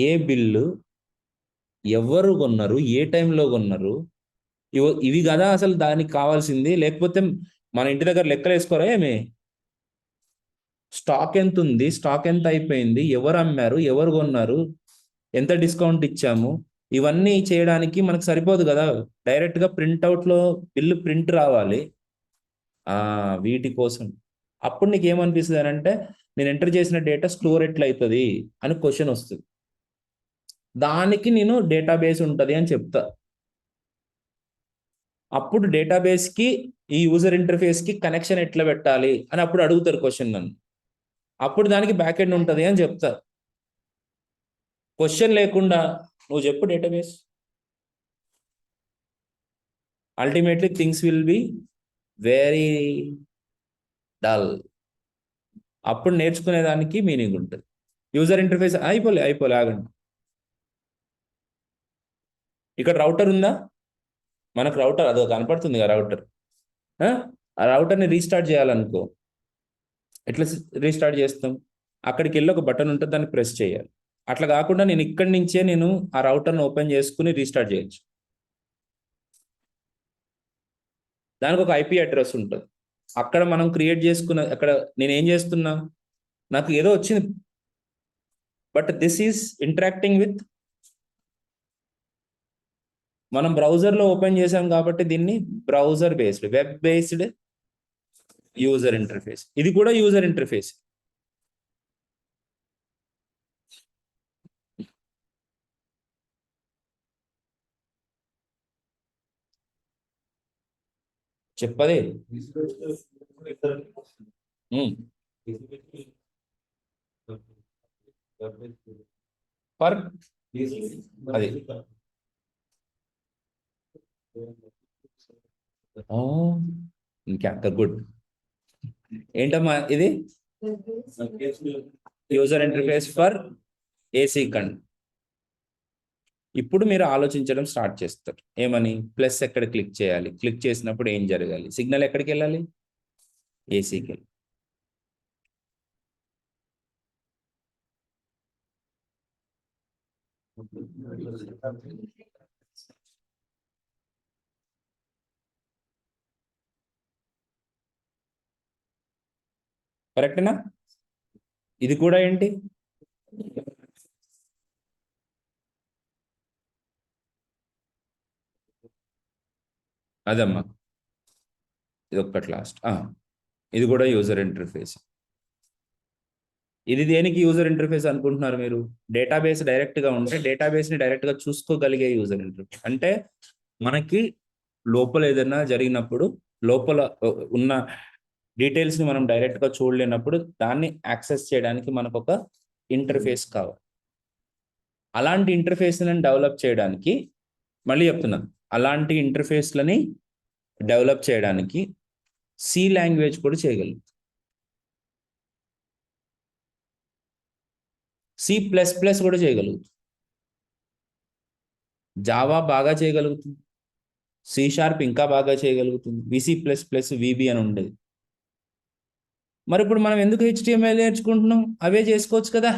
ఏ బిల్లు ఎవరు కొన్నారు, ఏ టైంలో కొన్నారు, ఇవి కదా అసలు దానికి కావాల్సింది. లేకపోతే మన ఇంటి దగ్గర లెక్కలు వేసుకోరా ఏమి, స్టాక్ ఎంత ఉంది, స్టాక్ ఎంత అయిపోయింది, ఎవరు అమ్మారు, ఎవరు కొన్నారు, ఎంత డిస్కౌంట్ ఇచ్చాము, ఇవన్నీ చేయడానికి మనకు సరిపోదు కదా. డైరెక్ట్గా ప్రింట్అవుట్లో బిల్లు ప్రింట్ రావాలి. వీటి కోసం అప్పుడు నీకు ఏమనిపిస్తుంది అని అంటే, నేను ఎంటర్ చేసిన డేటా స్టోర్ ఎట్లా అవుతుంది అని క్వశ్చన్ వస్తుంది. దానికి నేను డేటాబేస్ ఉంటుంది అని చెప్తా. అప్పుడు డేటాబేస్కి ఈ యూజర్ ఇంటర్ఫేస్కి కనెక్షన్ ఎట్లా పెట్టాలి అని అప్పుడు అడుగుతారు క్వశ్చన్ నన్ను. అప్పుడు దానికి బ్యాక్ ఎండ్ ఉంటుంది అని చెప్తా. క్వశ్చన్ లేకుండా నువ్వు చెప్పు database, ultimately things will be very dull. అప్పుడు నేర్చుకునేదానికి మీనింగ్ ఉంటుంది. యూజర్ ఇంటర్ఫేస్ అయిపోలే ఆగండి. ఇక్కడ రౌటర్ ఉందా, మనకు రౌటర్ అదో కనపడుతుంది కదా రౌటర్. ఆ రౌటర్ని రీస్టార్ట్ చేయాలనుకో, ఎట్లా రీస్టార్ట్ చేస్తాం, అక్కడికి వెళ్ళి ఒక బటన్ ఉంటుంది, దాన్ని ప్రెస్ చేయాలి. అట్లా కాకుండా నేను ఇక్కడి నుంచే నేను ఆ రౌటర్ని ఓపెన్ చేసుకుని రీస్టార్ట్ చేయొచ్చు. దానికి ఒక ఐపీ అడ్రస్ ఉంటుంది. అక్కడ మనం క్రియేట్ చేసుకున్న, అక్కడ నేను ఏం చేస్తున్నా, నాకు ఏదో వచ్చింది, but this is interacting with, మనం బ్రౌజర్లో ఓపెన్ చేసాం కాబట్టి దీన్ని browser based, web based user interface. ఇది కూడా యూజర్ ఇంటర్ఫేస్. చెప్పదే ఫర్ అది ఇంకా గుడ్. ఏంటమ్మా ఇది, యూజర్ ఇంటర్ఫేస్ ఫర్ ఏసీ కండ్. ఇప్పుడు మీరు ఆలోచించడం స్టార్ట్ చేస్తారు. ఏమని, ప్లస్ ఎక్కడ క్లిక్ చేయాలి, క్లిక్ చేసినప్పుడు ఏం జరగాలి, సిగ్నల్ ఎక్కడికి వెళ్ళాలి, ఏసీకి వెళ్ళి. కరెక్టేనా. ఇది కూడా ఏంటి, అదమ్మా ఇది ఒక్కటి లాస్ట్. ఇది కూడా యూజర్ ఇంటర్ఫేస్. ఇది దేనికి యూజర్ ఇంటర్ఫేస్ అనుకుంటున్నారు మీరు, డేటాబేస్ డైరెక్ట్గా ఉంటే డేటాబేస్ని డైరెక్ట్గా చూసుకోగలిగే యూజర్ ఇంటర్ఫేస్. అంటే మనకి లోపల ఏదైనా జరిగినప్పుడు లోపల ఉన్న డీటెయిల్స్ని మనం డైరెక్ట్గా చూడలేనప్పుడు దాన్ని యాక్సెస్ చేయడానికి మనకు ఒక ఇంటర్ఫేస్ కావాలి. అలాంటి ఇంటర్ఫేస్లను డెవలప్ చేయడానికి, మళ్ళీ చెప్తున్నాను, అలాంటి ఇంటర్ఫేస్లని డెవలప్ చేయడానికి సి లాంగ్వేజ్ కూడా చేయగలరు, C++ కూడా చేయగలుగుతుంది, జావా బాగా చేయగలుగుతుంది, C# ఇంకా బాగా చేయగలుగుతుంది, VC++, VB అని ఉండేది. మరి ఇప్పుడు మనం ఎందుకు HTML నేర్చుకుంటున్నాం, అవే చేసుకోవచ్చు కదా.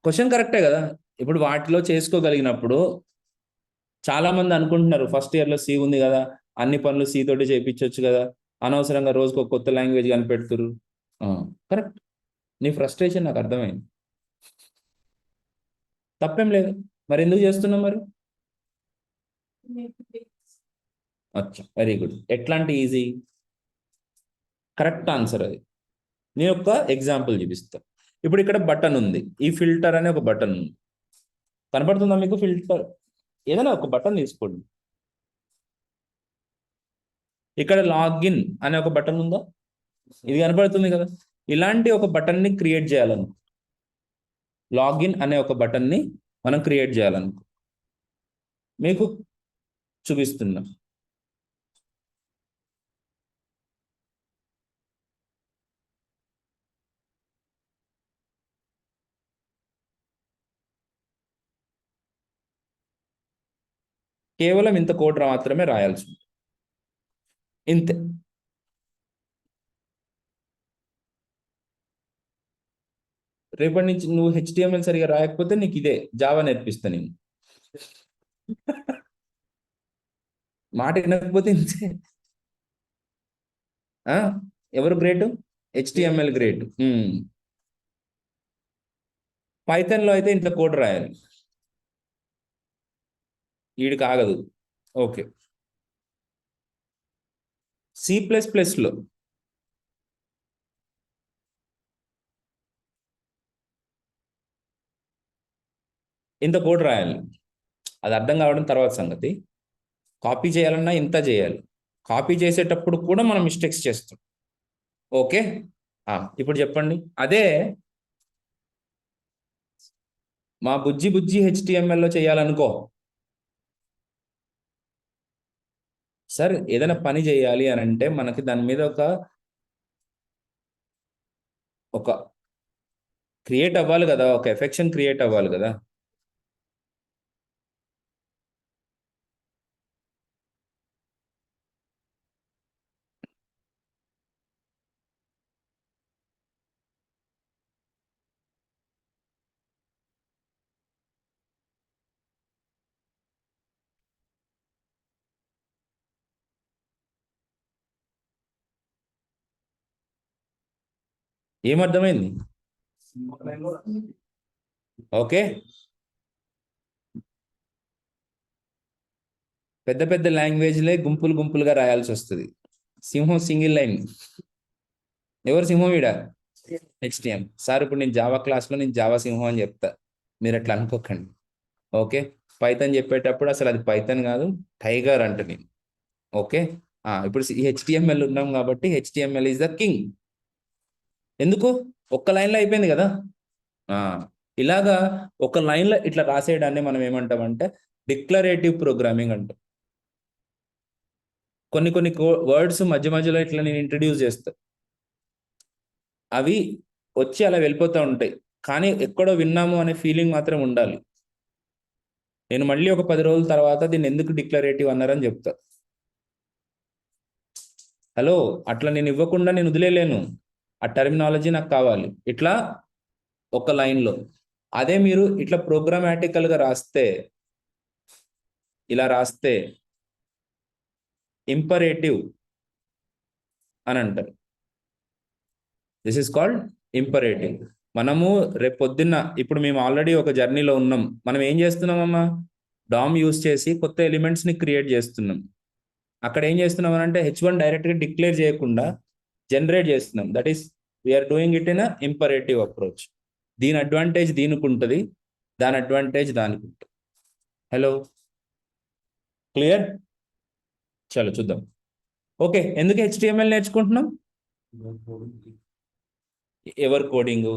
క్వశ్చన్ కరెక్టే కదా. ఇప్పుడు వాటిలో చేసుకోగలిగినప్పుడు చాలా మంది అనుకుంటున్నారు ఫస్ట్ ఇయర్లో సి ఉంది కదా, అన్ని పనులు సి తోటి చేయించవచ్చు కదా, అనవసరంగా రోజుకు ఒక కొత్త లాంగ్వేజ్ కనిపెడుతురు. కరెక్ట్, నీ ఫ్రస్ట్రేషన్ నాకు అర్థమైంది, తప్పేం లేదు. మరి ఎందుకు చేస్తున్నాం మరి, అచ్చా వెరీ గుడ్. ఎట్లాంటి ఈజీ, కరెక్ట్ ఆన్సర్ అది. నేను ఒక ఎగ్జాంపుల్ చూపిస్తా. ఇప్పుడు ఇక్కడ బటన్ ఉంది, ఈ ఫిల్టర్ అనే ఒక బటన్ ఉంది, కనపడుతుందా మీకు ఫిల్టర్, ఏదైనా ఒక బటన్ తీసుకోండి. ఇక్కడ లాగిన్ అనే ఒక బటన్ ఉందా, ఇది కనపడుతుంది కదా. ఇలాంటి ఒక బటన్ని క్రియేట్ చేయాలను, లాగిన్ అనే ఒక బటన్ని మనం క్రియేట్ చేయాలనుకో. మీకు చూపిస్తున్నా. కేవలం ఇంత కోడ్ మాత్రమే రాయాల్సి ఉంటుంది. ఇంతే. రేపటి నుంచి నువ్వు హెచ్టిఎంఎల్ సరిగా రాయకపోతే నీకు ఇదే జావా నేర్పిస్తా నేను. మాట వినకపోతే ఇంతే. ఎవరు గ్రేట్? HTML great. పైథాన్లో అయితే ఇంట్లో కోడ్ రాయాలి. వీడికి ఆగదు. ఓకే. C++లో ఇంత కోడ్ రాయాలి. అది అర్థం కావడం తర్వాత సంగతి. కాపీ చేయాలన్నా ఇంత చేయాలి. కాపీ చేసేటప్పుడు కూడా మనం మిస్టేక్స్ చేస్తాం. ఓకే. ఇప్పుడు చెప్పండి. అదే మా బుజ్జి బుజ్జి హెచ్టిఎంఎల్లో చేయాలనుకో. సార్ ఏదైనా పని చేయాలి అని అంటే మనకి దాని మీద ఒక క్రియేట్ అవ్వాలి కదా, ఒక ఎఫెక్షన్ క్రియేట్ అవ్వాలి కదా. ఏమర్థమైంది? ఓకే. పెద్ద పెద్ద లాంగ్వేజ్లే గుంపులు గుంపులుగా రాయాల్సి వస్తుంది. సింహం సింగిల్ లైన్. ఎవరు సింహం ఈడ? HTM sir. ఇప్పుడు నేను జావా క్లాస్లో నేను జావా సింహం అని చెప్తా, మీరు అట్లా అనుకోకండి. ఓకే. పైథాన్ చెప్పేటప్పుడు అసలు అది పైథాన్ కాదు, టైగర్ అంట నేను. ఓకే. ఇప్పుడు హెచ్టిఎంఎల్ ఉన్నాం కాబట్టి హెచ్టిఎంఎల్ ఈజ్ ద కింగ్. ఎందుకు? ఒక్క లైన్లో అయిపోయింది కదా. ఇలాగా ఒక లైన్లో ఇట్లా రాసేయడాన్ని మనం ఏమంటామంటే డిక్లరేటివ్ ప్రోగ్రామింగ్ అంటాం. కొన్ని కొన్ని వర్డ్స్ మధ్య మధ్యలో ఇట్లా నేను ఇంట్రడ్యూస్ చేస్తా, అవి వచ్చి అలా వెళ్ళిపోతూ ఉంటాయి, కానీ ఎక్కడో విన్నాము అనే ఫీలింగ్ మాత్రం ఉండాలి. నేను మళ్ళీ ఒక 10 రోజుల తర్వాత దీన్ని ఎందుకు డిక్లరేటివ్ అన్నారని చెప్తా. హలో, అట్లా నేను ఇవ్వకుండా నేను వదిలేలేను. ఆ టర్మినాలజీ నాకు కావాలి ఇట్లా ఒక లైన్లో. అదే మీరు ఇట్లా ప్రోగ్రామాటికల్గా రాస్తే, ఇలా రాస్తే ఇంపరేటివ్ అని అంటారు. This is called imperative. మనము రేపు పొద్దున్న, ఇప్పుడు మేము ఆల్రెడీ ఒక జర్నీలో ఉన్నాం. మనం ఏం చేస్తున్నామమ్మా? డామ్ యూస్ చేసి కొత్త ఎలిమెంట్స్ని క్రియేట్ చేస్తున్నాం. అక్కడ ఏం చేస్తున్నాం అంటే H1 డైరెక్ట్గా డిక్లేర్ చేయకుండా జనరేట్ చేస్తున్నాం. That is we're doing it in a imperative approach. దీని అడ్వాంటేజ్ దీనికి ఉంటుంది, దాని అడ్వాంటేజ్ దానికి ఉంటుంది. Hello, clear? చలో చూద్దాం. ఓకే. ఎందుకు HTML నేర్చుకుంటున్నాం? ఎవరు coding?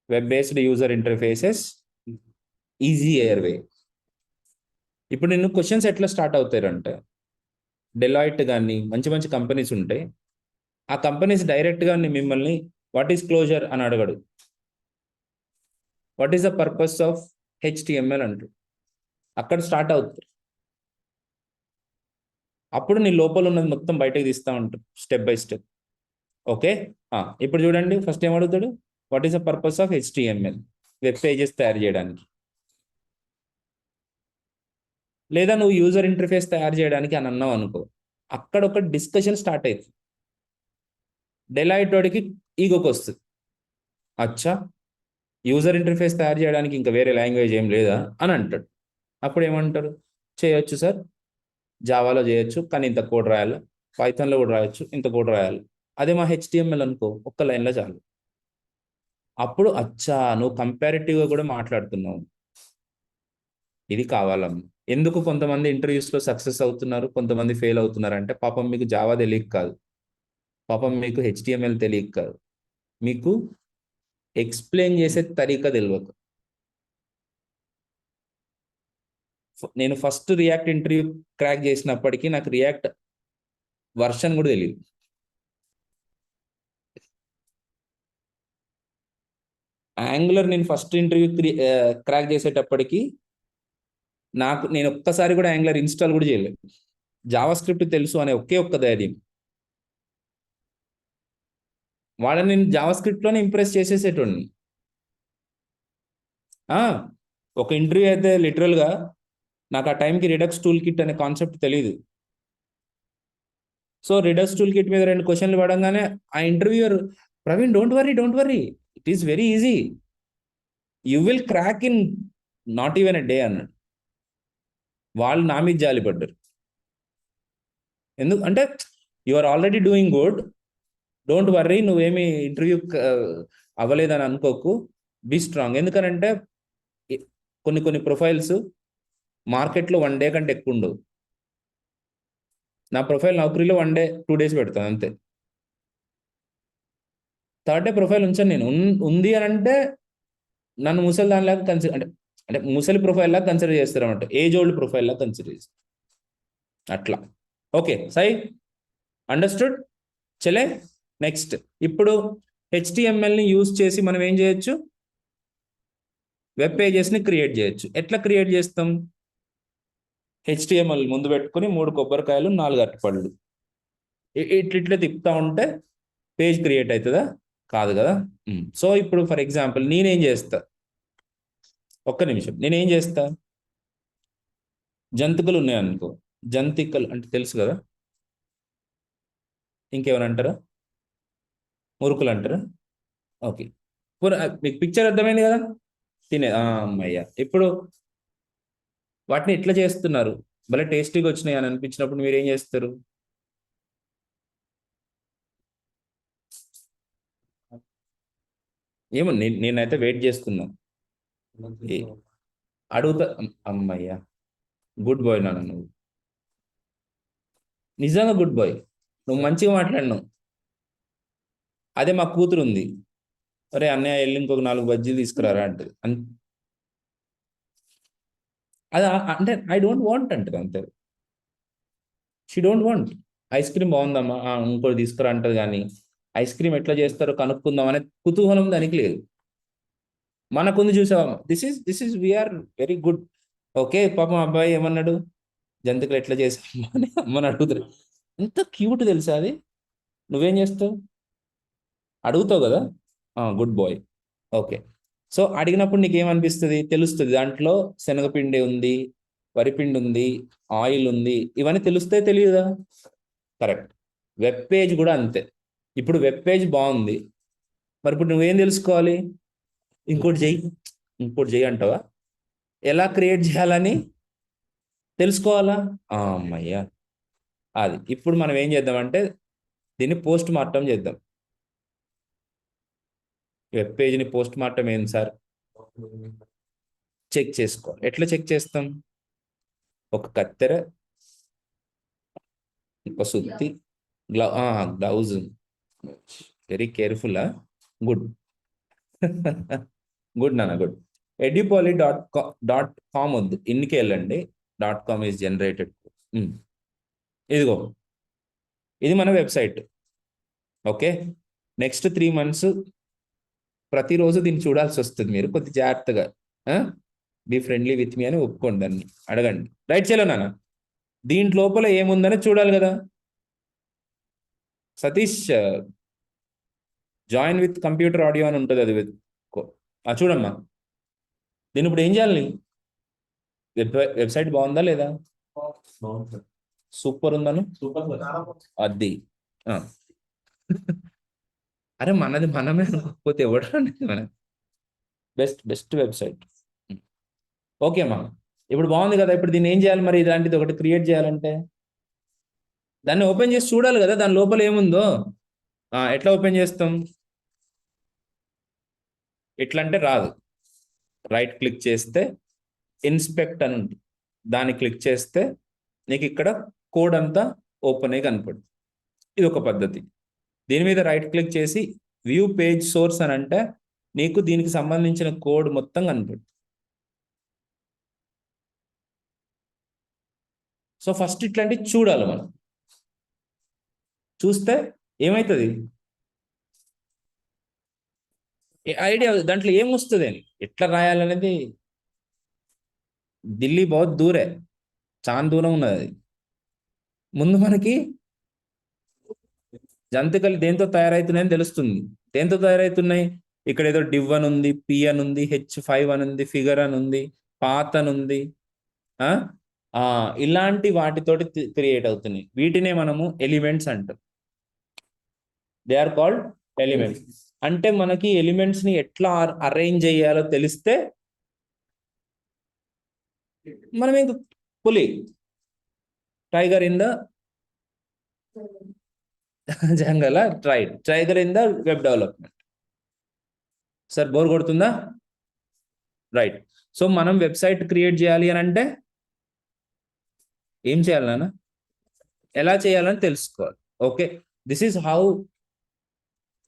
Web based user interfaces, easy airway. ఇప్పుడు నేను క్వశ్చన్స్ ఎట్లా స్టార్ట్ అవుతారంటే, డెలాయిట్ కానీ మంచి మంచి కంపెనీస్ ఉంటాయి. ఆ కంపెనీస్ డైరెక్ట్గా మిమ్మల్ని వాట్ ఈస్ క్లోజర్ అని అడగడు, what is the purpose of HTML అంటారు. అక్కడ స్టార్ట్ అవుతారు. అప్పుడు నీ లోపల ఉన్నది మొత్తం బయటకు తీస్తూ ఉంటారు స్టెప్ బై స్టెప్. ఓకే. ఇప్పుడు చూడండి, ఫస్ట్ ఏం అడుగుతాడు? What is the purpose of HTML? Web pages తయారు చేయడానికి, లేదా నువ్వు యూజర్ ఇంటర్ఫేస్ తయారు చేయడానికి అని అన్నావు అనుకో, అక్కడ ఒక డిస్కషన్ స్టార్ట్ అవుతుంది. డెలాయిట్ వాడికి ఈగోకి వస్తుంది, అచ్చా యూజర్ ఇంటర్ఫేస్ తయారు చేయడానికి ఇంకా వేరే లాంగ్వేజ్ ఏం లేదా అని అంటాడు. అప్పుడు ఏమంటారు? చేయొచ్చు సార్, జావాలో చేయొచ్చు, కానీ ఇంత కోడ్ రాయాలి. పైథాన్లో కూడా రాయొచ్చు, ఇంత కోడ్ రాయాలి. అదే మా HTML అనుకో, ఒక్క లైన్లో చాలు. అప్పుడు అచ్చా నువ్వు కంపారిటివ్గా కూడా మాట్లాడుతున్నావు. ఇది కావాలమ్మ. ఎందుకు కొంతమంది ఇంటర్వ్యూస్లో సక్సెస్ అవుతున్నారు, కొంతమంది ఫెయిల్ అవుతున్నారు అంటే పాపం మీకు జావా తెలియక కాదు, పాపం మీకు HTML తెలియక కాదు, మీకు ఎక్స్ప్లెయిన్ చేసే తరీకా తెలియదు. నేను ఫస్ట్ రియాక్ట్ ఇంటర్వ్యూ క్రాక్ చేసినప్పటికీ నాకు రియాక్ట్ వర్షన్ కూడా తెలియదు. యాంగులర్ నేను ఫస్ట్ ఇంటర్వ్యూ క్రాక్ చేసేటప్పటికి నేను ఒక్కసారి కూడా యాంగులర్ ఇన్స్టాల్ కూడా చేయలేదు. జావా స్క్రిప్ట్ తెలుసు అనే ఒకే ఒక్క ధైర్యం. వాళ్ళని నేను జావా స్క్రిప్ట్లోనే ఇంప్రెస్ చేసేసేటోడిని. ఒక ఇంటర్వ్యూ అయితే లిటరల్గా నాకు ఆ టైంకి రిడక్స్ టూల్ కిట్ అనే కాన్సెప్ట్ తెలియదు. సో రిడక్స్ టూల్ కిట్ మీద 2 క్వశ్చన్లు పడంగానే ఆ interviewer, Praveen don't worry it is very easy, you will crack in not even a day అన్నాడు. వాళ్ళు నా మీద జాలిపడ్డారు. ఎందుకు అంటే you are already doing good, don't worry, నువ్వేమి ఇంటర్వ్యూ అవ్వలేదని అనుకోకు, బీ స్ట్రాంగ్. ఎందుకనంటే కొన్ని ప్రొఫైల్స్ మార్కెట్లో 1 డే కంటే ఎక్కువ ఉండవు. నా ప్రొఫైల్ నౌకరీలో 1 డే 2 డేస్ పెడతాను అంతే. 3rd డే ప్రొఫైల్ ఉంచాను నేను. ఉంది అని అంటే నన్ను ముసలి దానిలాగా కన్సిడర్, అంటే ముసలి ప్రొఫైల్ లాగా కన్సిడర్ చేస్తారు అన్నమాట, ఏజ్ ఓల్డ్ ప్రొఫైల్ లాగా కన్సిడర్ చేస్తారు అట్లా. ఓకే సై, అండర్స్టూడ్. చలే నెక్స్ట్. ఇప్పుడు హెచ్టిఎంఎల్ని యూజ్ చేసి మనం ఏం చేయొచ్చు, వెబ్ పేజెస్ని క్రియేట్ చేయొచ్చు. ఎట్లా క్రియేట్ చేస్తాం, హెచ్టిఎంఎల్ ముందు పెట్టుకుని 3 కొబ్బరికాయలు 4 అరటిపళ్ళు ఇట్లా తిప్పుతా ఉంటే పేజ్ క్రియేట్ అవుతుందా? కాదు కదా. సో ఇప్పుడు ఫర్ ఎగ్జాంపుల్ నేనేం చేస్తా, ఒక్క నిమిషం, నేనేం చేస్తా, జంతికలు ఉన్నాయనుకో, జంతికలు అంటే తెలుసు కదా, ఇంకేమైనా అంటారా, మురుకులు అంటారా? ఓకే, మీకు పిక్చర్ అర్థమైంది కదా, అమ్మయ్య. ఇప్పుడు వాటిని ఎట్లా చేస్తున్నారు, భలే టేస్టీగా వచ్చినాయి అని అనిపించినప్పుడు మీరు ఏం చేస్తారు, ఏమో నేనైతే వెయిట్ చేస్తున్నా, అడుగుతా. అమ్మయ్య, గుడ్ బాయ్ నాన్న, నువ్వు నిజంగా గుడ్ బాయ్, నువ్వు మంచిగా మాట్లాడినావు. అదే మా కూతురు ఉంది, అరే అన్నయ్య వెళ్ళి ఇంకొక 4 బజ్జీలు తీసుకురారా అంటది. అది అంటే ఐ డోంట్ వాంట్ అంటది అంతే. She don't want. Ice cream బాగుందమ్మా, ఇంకోటి తీసుకురా అంటది. కానీ ఐస్ క్రీమ్ ఎట్లా చేస్తారో కనుక్కుందాం అనే కుతూహలం దానికి లేదు. మనకుంది చూసావా, this is we're very good. Okay, పాపం అబ్బాయి ఏమన్నాడు, జంతికలు ఎట్లా చేసాము అని అమ్మని అడుగుతారు. ఎంత క్యూట్ తెలుసా అది. నువ్వేం చేస్తావు, అడుగుతావు కదా, గుడ్ బాయ్. ఓకే, సో అడిగినప్పుడు నీకేమనిపిస్తుంది, తెలుస్తుంది దాంట్లో శనగపిండి ఉంది, వరిపిండి ఉంది, ఆయిల్ ఉంది, ఇవన్నీ తెలుస్తాయి తెలియదా? కరెక్ట్. వెబ్ పేజ్ కూడా అంతే. ఇప్పుడు వెబ్ పేజ్ బాగుంది, మరి ఇప్పుడు నువ్వేం తెలుసుకోవాలి, ఇంకోటి చెయ్యి అంటావా, ఎలా క్రియేట్ చేయాలని తెలుసుకోవాలా. అమ్మయ్యా, అది. ఇప్పుడు మనం ఏం చేద్దామంటే దీన్ని పోస్ట్ మార్టం చేద్దాం. వెబ్ పేజ్ని పోస్ట్ మార్టం ఏంది సార్, చెక్ చేసుకోవాలి. ఎట్లా చెక్ చేస్తాం, ఒక కత్తెర, ఒక సుత్తి, gloves, very careful. Good good నాన్న, గుడ్. edupoly.com వద్దు, ఇన్నికి వెళ్ళండి. .com is generated. ఇదిగో, ఇది మన వెబ్సైట్. ఓకే, నెక్స్ట్ 3 months ప్రతిరోజు దీన్ని చూడాల్సి వస్తుంది. మీరు కొద్ది జాగ్రత్తగా బీ ఫ్రెండ్లీ విత్ మీ అని ఒప్పుకోండి, దాన్ని అడగండి. రైట్ చలో నాన్న, దీంట్ లోపల ఏముందని చూడాలి కదా. Satish, join with computer audio అని ఉంటుంది, అది చూడమ్మా. దీని ఇప్పుడు ఏం చేయాలి, వెబ్సైట్ బాగుందా లేదా, సూపర్ ఉందను, అది అరే మనది మనమే అనుకోకపోతే ఎవడు మన బెస్ట్ వెబ్సైట్. ఓకే అమ్మా, ఇప్పుడు బాగుంది కదా. ఇప్పుడు దీన్ని ఏం చేయాలి మరి, ఇలాంటిది ఒకటి క్రియేట్ చేయాలంటే దాన్ని ఓపెన్ చేసి చూడాలి కదా, దాని లోపల ఏముందో. ఎట్లా ఓపెన్ చేస్తాం, ఎట్లా అంటే రాదు. రైట్ క్లిక్ చేస్తే ఇన్స్పెక్ట్ అని ఉంటుంది, దాన్ని క్లిక్ చేస్తే నీకు ఇక్కడ కోడ్ అంతా ఓపెన్ అయ్యి కనపడుతుంది. ఇది ఒక పద్ధతి. దీని మీద రైట్ క్లిక్ చేసి వ్యూ పేజ్ సోర్స్ అని అంటే నీకు దీనికి సంబంధించిన కోడ్ మొత్తం కనిపెడు. సో ఫస్ట్ ఇట్లాంటివి చూడాలి మనం. చూస్తే ఏమవుతుంది, ఐడియా దాంట్లో ఏమొస్తుంది అని ఎట్లా రాయాలనేది. ఢిల్లీ బహుత్ దూరే, చాలా దూరం ఉన్నది అది. ముందు మనకి జంతికలు దేంతో తయారవుతున్నాయని తెలుస్తుంది. దేంతో తయారవుతున్నాయి, ఇక్కడ ఏదో డివ్ అని ఉంది, పి అని ఉంది, H5 అని ఉంది, ఫిగర్ అని ఉంది, పాత్ అని ఉంది, ఇలాంటి వాటితోటి క్రియేట్ అవుతున్నాయి. వీటినే మనము ఎలిమెంట్స్ అంటాం. They are called elements. అంటే మనకి ఎలిమెంట్స్ ని ఎట్లా అరేంజ్ చేయాలో తెలిస్తే మనం ఇంక పులి tiger in the jungle, tiger in the web development. Sir bore కొడుతుందా? రైట్. సో మనం వెబ్సైట్ క్రియేట్ చేయాలి అని అంటే ఏం చేయాలి నాన్న, ఎలా చేయాలని తెలుసుకోవాలి. Okay, this is how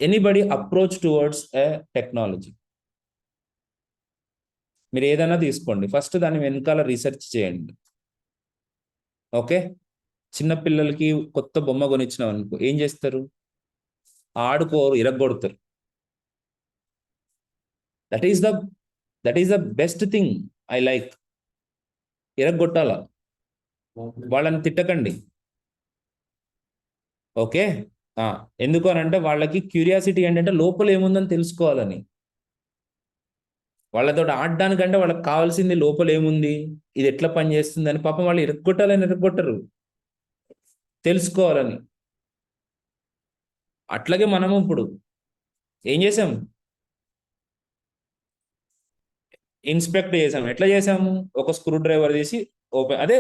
anybody approach towards a technology. మీరు ఏదైనా తీసుకోండి, ఫస్ట్ దాని వెనకాల రీసెర్చ్ చేయండి. ఓకే, చిన్నపిల్లలకి కొత్త బొమ్మ కొనిచ్చినాం అనుకో, ఏం చేస్తారు, ఆడుకోరు, ఇరగొడతారు. That is the best thing I like. ఇరగొట్టాల, వాళ్ళని తిట్టకండి. ఓకే, ఎందుకు అని అంటే వాళ్ళకి క్యూరియాసిటీ ఏంటంటే లోపల ఏముందని తెలుసుకోవాలని. వాళ్ళతో ఆడడానికంటే వాళ్ళకి కావాల్సింది లోపల ఏముంది, ఇది ఎట్లా పని చేస్తుందని. పాపం వాళ్ళు ఇరగొట్టాలని ఇరగొట్టరు, తెలుసుకోవాలని. అట్లాగే మనము ఇప్పుడు ఏం చేసాం, ఇన్స్పెక్ట్ చేసాం. ఎట్లా చేసాము, ఒక స్క్రూ డ్రైవర్ తీసి ఓపెన్, అదే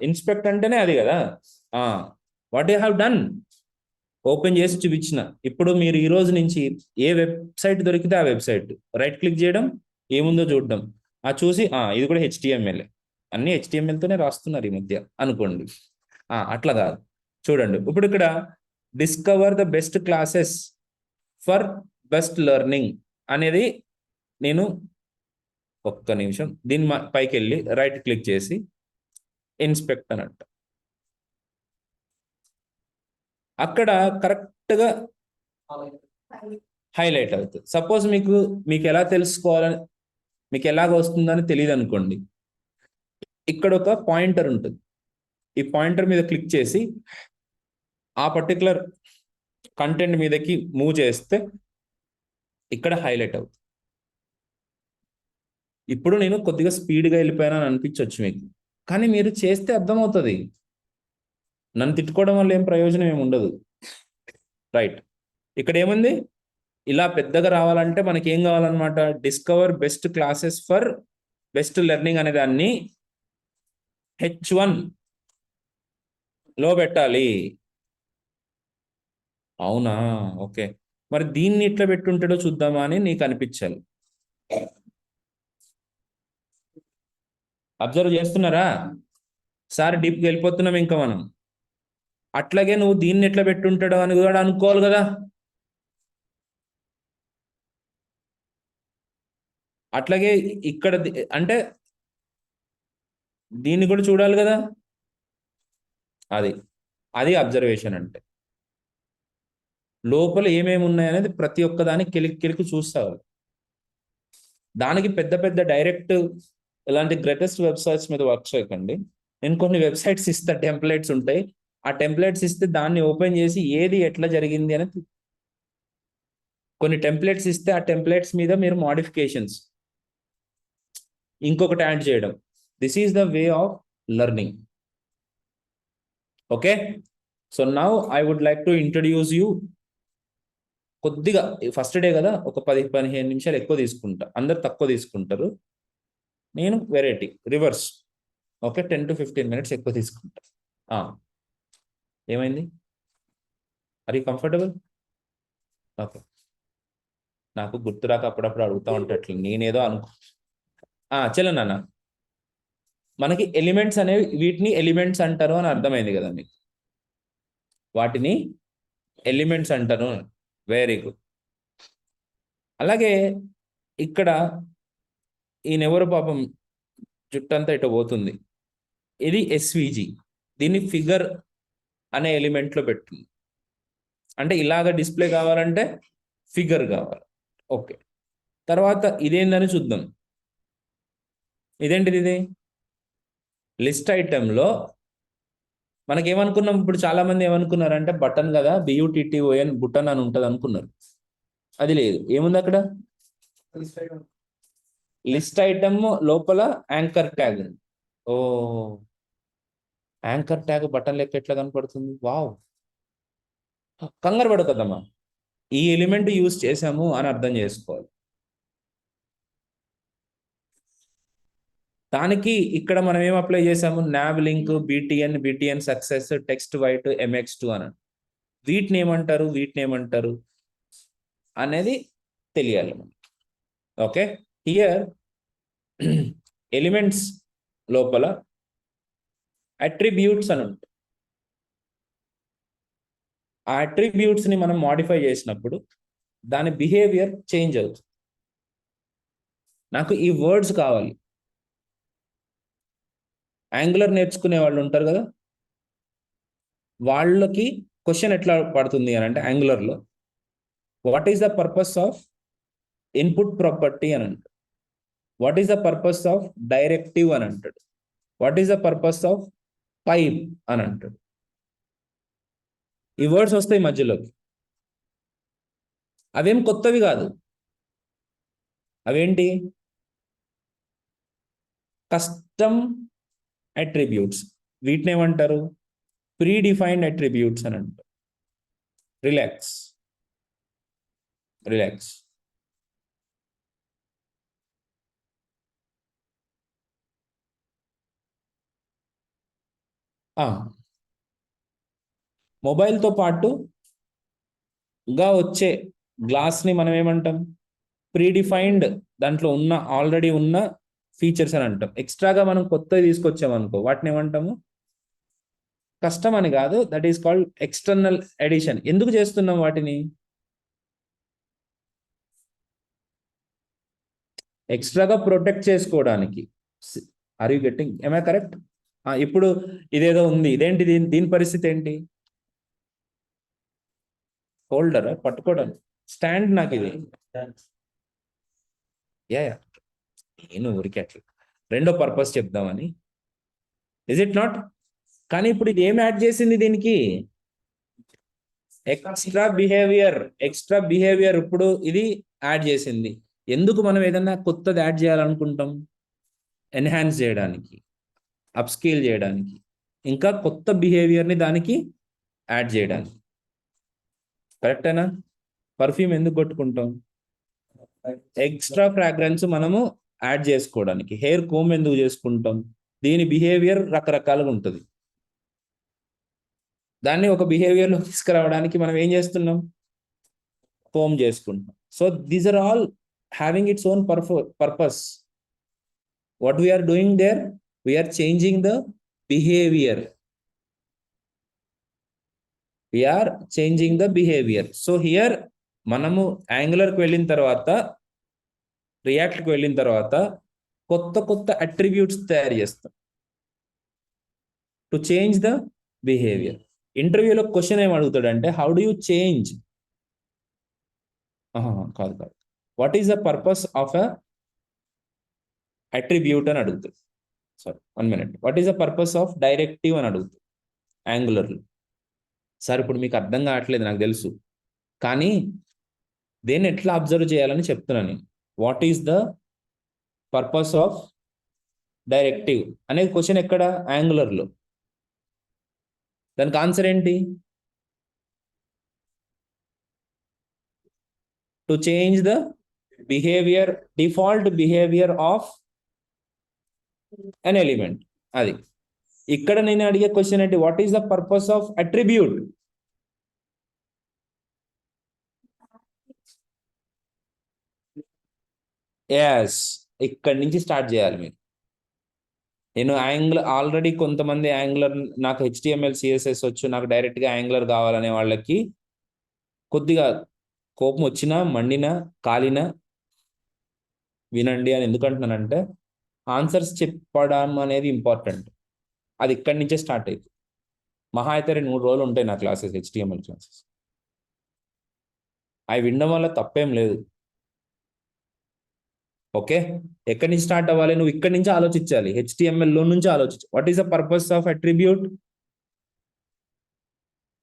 ఇన్స్పెక్ట్ అంటేనే అది కదా. What you have done, open చేసి చూపించిన. ఇప్పుడు మీరు ఈ రోజు నుంచి ఏ వెబ్సైట్ దొరికితే ఆ వెబ్సైట్ రైట్ క్లిక్ చేయడం, ఏముందో చూడడం, చూసి ఇది కూడా HTML, అన్ని HTML-తోనే రాస్తున్నారు ఈ మధ్య అనుకోండి. అట్లా కాదు, చూడండి. ఇప్పుడు ఇక్కడ discover the best classes for best learning అనేది, నేను ఒక్క నిమిషం దీని పైకి వెళ్ళి రైట్ క్లిక్ చేసి ఇన్స్పెక్ట్ అని అంట. అక్కడ కరెక్ట్గా హైలైట్ అవుతుంది. సపోజ్ మీకు ఎలా తెలుసుకోవాలని, మీకు ఎలాగ వస్తుందని తెలియదు అనుకోండి, ఇక్కడ ఒక పాయింటర్ ఉంటుంది. ఈ పాయింటర్ మీద క్లిక్ చేసి ఆ పర్టికులర్ కంటెంట్ మీదకి మూవ్ చేస్తే ఇక్కడ హైలైట్ అవుతుంది. ఇప్పుడు నేను కొద్దిగా స్పీడ్గా వెళ్ళిపోయానని అనిపించవచ్చు మీకు, కానీ మీరు చేస్తే అర్థమవుతుంది. నన్ను తిట్టుకోవడం వల్ల ఏం ప్రయోజనం ఏమి ఉండదు. రైట్, ఇక్కడ ఏముంది, ఇలా పెద్దగా రావాలంటే మనకి ఏం కావాలన్నమాట, discover best classes for best learning అనే దాన్ని H1 లో పెట్టాలి. అవునా, ఓకే. మరి దీన్ని ఎట్లా పెట్టుంటాడో చూద్దామా అని నీకు అనిపించాలి. అబ్జర్వ్ చేస్తున్నారా సార్, డీప్కి వెళ్ళిపోతున్నాం ఇంకా మనం. అట్లాగే నువ్వు దీన్ని ఎట్లా పెట్టుంటాడో అని కూడా అనుకోవాలి కదా. అట్లాగే ఇక్కడ అంటే దీన్ని కూడా చూడాలి కదా. అది అబ్జర్వేషన్ అంటే, లోపల ఏమేమి ఉన్నాయనేది ప్రతి ఒక్క దానికి కెలికి చూస్తావు. దానికి పెద్ద పెద్ద డైరెక్ట్ ఇలాంటి గ్రేటెస్ట్ వెబ్సైట్స్ మీద వర్క్ చేయకండి. నేను కొన్ని వెబ్సైట్స్ ఇస్తా, టెంప్లెట్స్ ఉంటాయి. ఆ టెంప్లెట్స్ ఇస్తే దాన్ని ఓపెన్ చేసి ఏది ఎట్లా జరిగింది అనేది, కొన్ని టెంప్లెట్స్ ఇస్తే ఆ టెంప్లెట్స్ మీద మీరు మోడిఫికేషన్స్ ఇంకొకటి యాడ్ చేయడం. This is the way of learning. Okay, so now I would like to introduce you. కొద్దిగా ఫస్ట్ డే కదా, ఒక 10-15 నిమిషాలు ఎక్కువ తీసుకుంటా, అందరు తక్కువ తీసుకుంటారు. నేను variety reverse. Okay, 10 to 15 minutes ఎక్కువ తీసుకుంటా. ఏమైంది, ఆర్ యూ కంఫర్టబుల్? ఓకే, నాకు గుర్తురాక అప్పుడప్పుడు అడుగుతా ఉంటే అట్లా నేనేదో అనుకో. చలో నాన్న, మనకి ఎలిమెంట్స్ అనేవి, వీటిని ఎలిమెంట్స్ అంటారు అని అర్థమైంది కదా మీకు, వాటిని ఎలిమెంట్స్ అంటారు. Very good. అలాగే ఇక్కడ ఈయనెవరు పాపం జుట్టంతా ఇటు పోతుంది, ఇది ఎస్విజి. దీన్ని ఫిగర్ అనే ఎలిమెంట్లో పెట్టింది. అంటే ఇలాగ డిస్ప్లే కావాలంటే ఫిగర్ కావాలి. ఓకే, తర్వాత ఇదేందని చూద్దాం. ఇదేంటిది? ఇది లిస్ట్ ఐటెంలో మనకేమనుకున్నాం, ఇప్పుడు చాలా మంది ఏమనుకున్నారంటే బటన్ కదా, BUTTON బటన్ అని ఉంటుంది అనుకున్నారు. అది లేదు. ఏముంది అక్కడ? లిస్ట్ ఐటమ్ లోపల యాంకర్ ట్యాగ్. ఓ, యాంకర్ ట్యాగ్ బటన్ లెక్క ఎట్లా కనపడుతుంది? వావ్, కంగారు పడకదమ్మా, ఈ ఎలిమెంట్ యూజ్ చేసాము అని అర్థం చేసుకోవాలి. దానికి ఇక్కడ మనం ఏం అప్లై చేసాము? Now link, BTN success, text white, MX2 అని. వీటిని ఏమంటారు అనేది తెలియాలి మనకి. ఓకే, హియర్ ఎలిమెంట్స్ లోపల అట్రిబ్యూట్స్ అని ఉంటాయి. ఆ అట్రిబ్యూట్స్ ని మనం మాడిఫై చేసినప్పుడు దాని బిహేవియర్ చేంజ్ అవుతుంది. నాకు ఈ వర్డ్స్ కావాలి. యాంగులర్ నేర్చుకునే వాళ్ళు ఉంటారు కదా, వాళ్ళకి క్వశ్చన్ ఎట్లా పడుతుంది అని అంటే, యాంగులర్లో what is the purpose of input property అని అంటాడు, what is the purpose of directive అని అంటాడు, what is the purpose of pipe అని అంటాడు. ఈ వర్డ్స్ వస్తాయి మధ్యలోకి. అవేం కొత్తవి కాదు. అవేంటి? Custom attributes. వీటిని ఏమంటారు? ప్రీ డిఫైన్డ్ అట్రిబ్యూట్స్ అని అంటారు. రిలాక్స్. మొబైల్తో పాటుగా వచ్చే గ్లాస్ని మనం ఏమంటాం? ప్రీడిఫైన్డ్, దాంట్లో ఉన్న ఆల్రెడీ ఉన్న ఫీచర్స్ అని అంటాం. ఎక్స్ట్రాగా మనం కొత్తవి తీసుకొచ్చామనుకో, వాటిని ఏమంటాము? కస్టమ్ అని కాదు, that is called external edition. ఎందుకు చేస్తున్నాం వాటిని? ఎక్స్ట్రాగా ప్రొటెక్ట్ చేసుకోవడానికి. Are you getting? Am I correct? ఇప్పుడు ఇదేదో ఉంది, ఇదేంటి? దీని పరిస్థితి ఏంటి? హోల్డర్ పట్టుకోవడానికి స్టాండ్. నాకు ఇది యా నేను ఊరికే అట్లా రెండో పర్పస్ చెప్దామని. Is it not? కానీ ఇప్పుడు ఇది ఏం యాడ్ చేసింది దీనికి? ఎక్స్ట్రా బిహేవియర్ ఇప్పుడు ఇది యాడ్ చేసింది. ఎందుకు మనం ఏదన్నా కొత్తది యాడ్ చేయాలనుకుంటాం? ఎన్హాన్స్ చేయడానికి, అప్స్కేల్ చేయడానికి, ఇంకా కొత్త బిహేవియర్ని దానికి యాడ్ చేయడానికి. కరెక్టేనా? పర్ఫ్యూమ్ ఎందుకు కొట్టుకుంటాం? ఎక్స్ట్రా ఫ్రాగ్రెన్స్ మనము యాడ్ చేసుకోవడానికి. హెయిర్ కోమ్ ఎందుకు చేసుకుంటాం? దీని బిహేవియర్ రకరకాలుగా ఉంటుంది. దాన్ని ఒక బిహేవియర్లో తీసుకురావడానికి మనం ఏం చేస్తున్నాం? కోమ్ చేసుకుంటాం. So these are all having its own purpose. What we're doing there? We're changing the behaviour. So here మనము యాంగులర్కి వెళ్ళిన తర్వాత, రియాక్ట్కి వెళ్ళిన తర్వాత కొత్త అట్రిబ్యూట్స్ తయారు చేస్తాం టు చేంజ్ ద బిహేవియర్. ఇంటర్వ్యూలో క్వశ్చన్ ఏం అడుగుతాడంటే, హౌ డు యూ చేంజ్? కాదు, what is the purpose of a attribute అని అడుగుతుంది. Sorry, 1 minute. What is the purpose of directive అని అడుగుతుంది యాంగులర్లో. సార్ ఇప్పుడు మీకు అర్థం కావట్లేదు నాకు తెలుసు, కానీ దేన్ని ఎట్లా అబ్జర్వ్ చేయాలని చెప్తున్నాను నేను. What is the purpose of directive అనేది క్వశ్చన్ ఎక్కడ? యాంగులర్లో. దానికి ఆన్సర్ ఏంటి? To change the behaviour, default behaviour of an element. అది ఇక్కడ నేను అడిగే క్వశ్చన్ ఏంటి? What is the purpose of attribute? Yes, ఇక్కడి నుంచి స్టార్ట్ చేయాలి మీరు. నేను ఆల్రెడీ కొంతమంది యాంగులర్, నాకు HTML CSS వచ్చు, నాకు డైరెక్ట్గా యాంగులర్ కావాలనే వాళ్ళకి కొద్దిగా కోపం వచ్చినా, మండినా, కాలినా వినండి అని ఎందుకు అంటున్నానంటే ఆన్సర్స్ చెప్పడం అనేది ఇంపార్టెంట్. అది ఇక్కడి నుంచే స్టార్ట్ అయింది. మహా అయితే 2-3 రోజులు ఉంటాయి నా క్లాసెస్, HTML క్లాసెస్. అవి వినడం వల్ల తప్పేం లేదు. ఓకే, ఎక్కడి నుంచి స్టార్ట్ అవ్వాలి? నువ్వు ఇక్కడి నుంచి ఆలోచించాలి, HTML లో నుంచి ఆలోచించాలి. What is the purpose of attribute?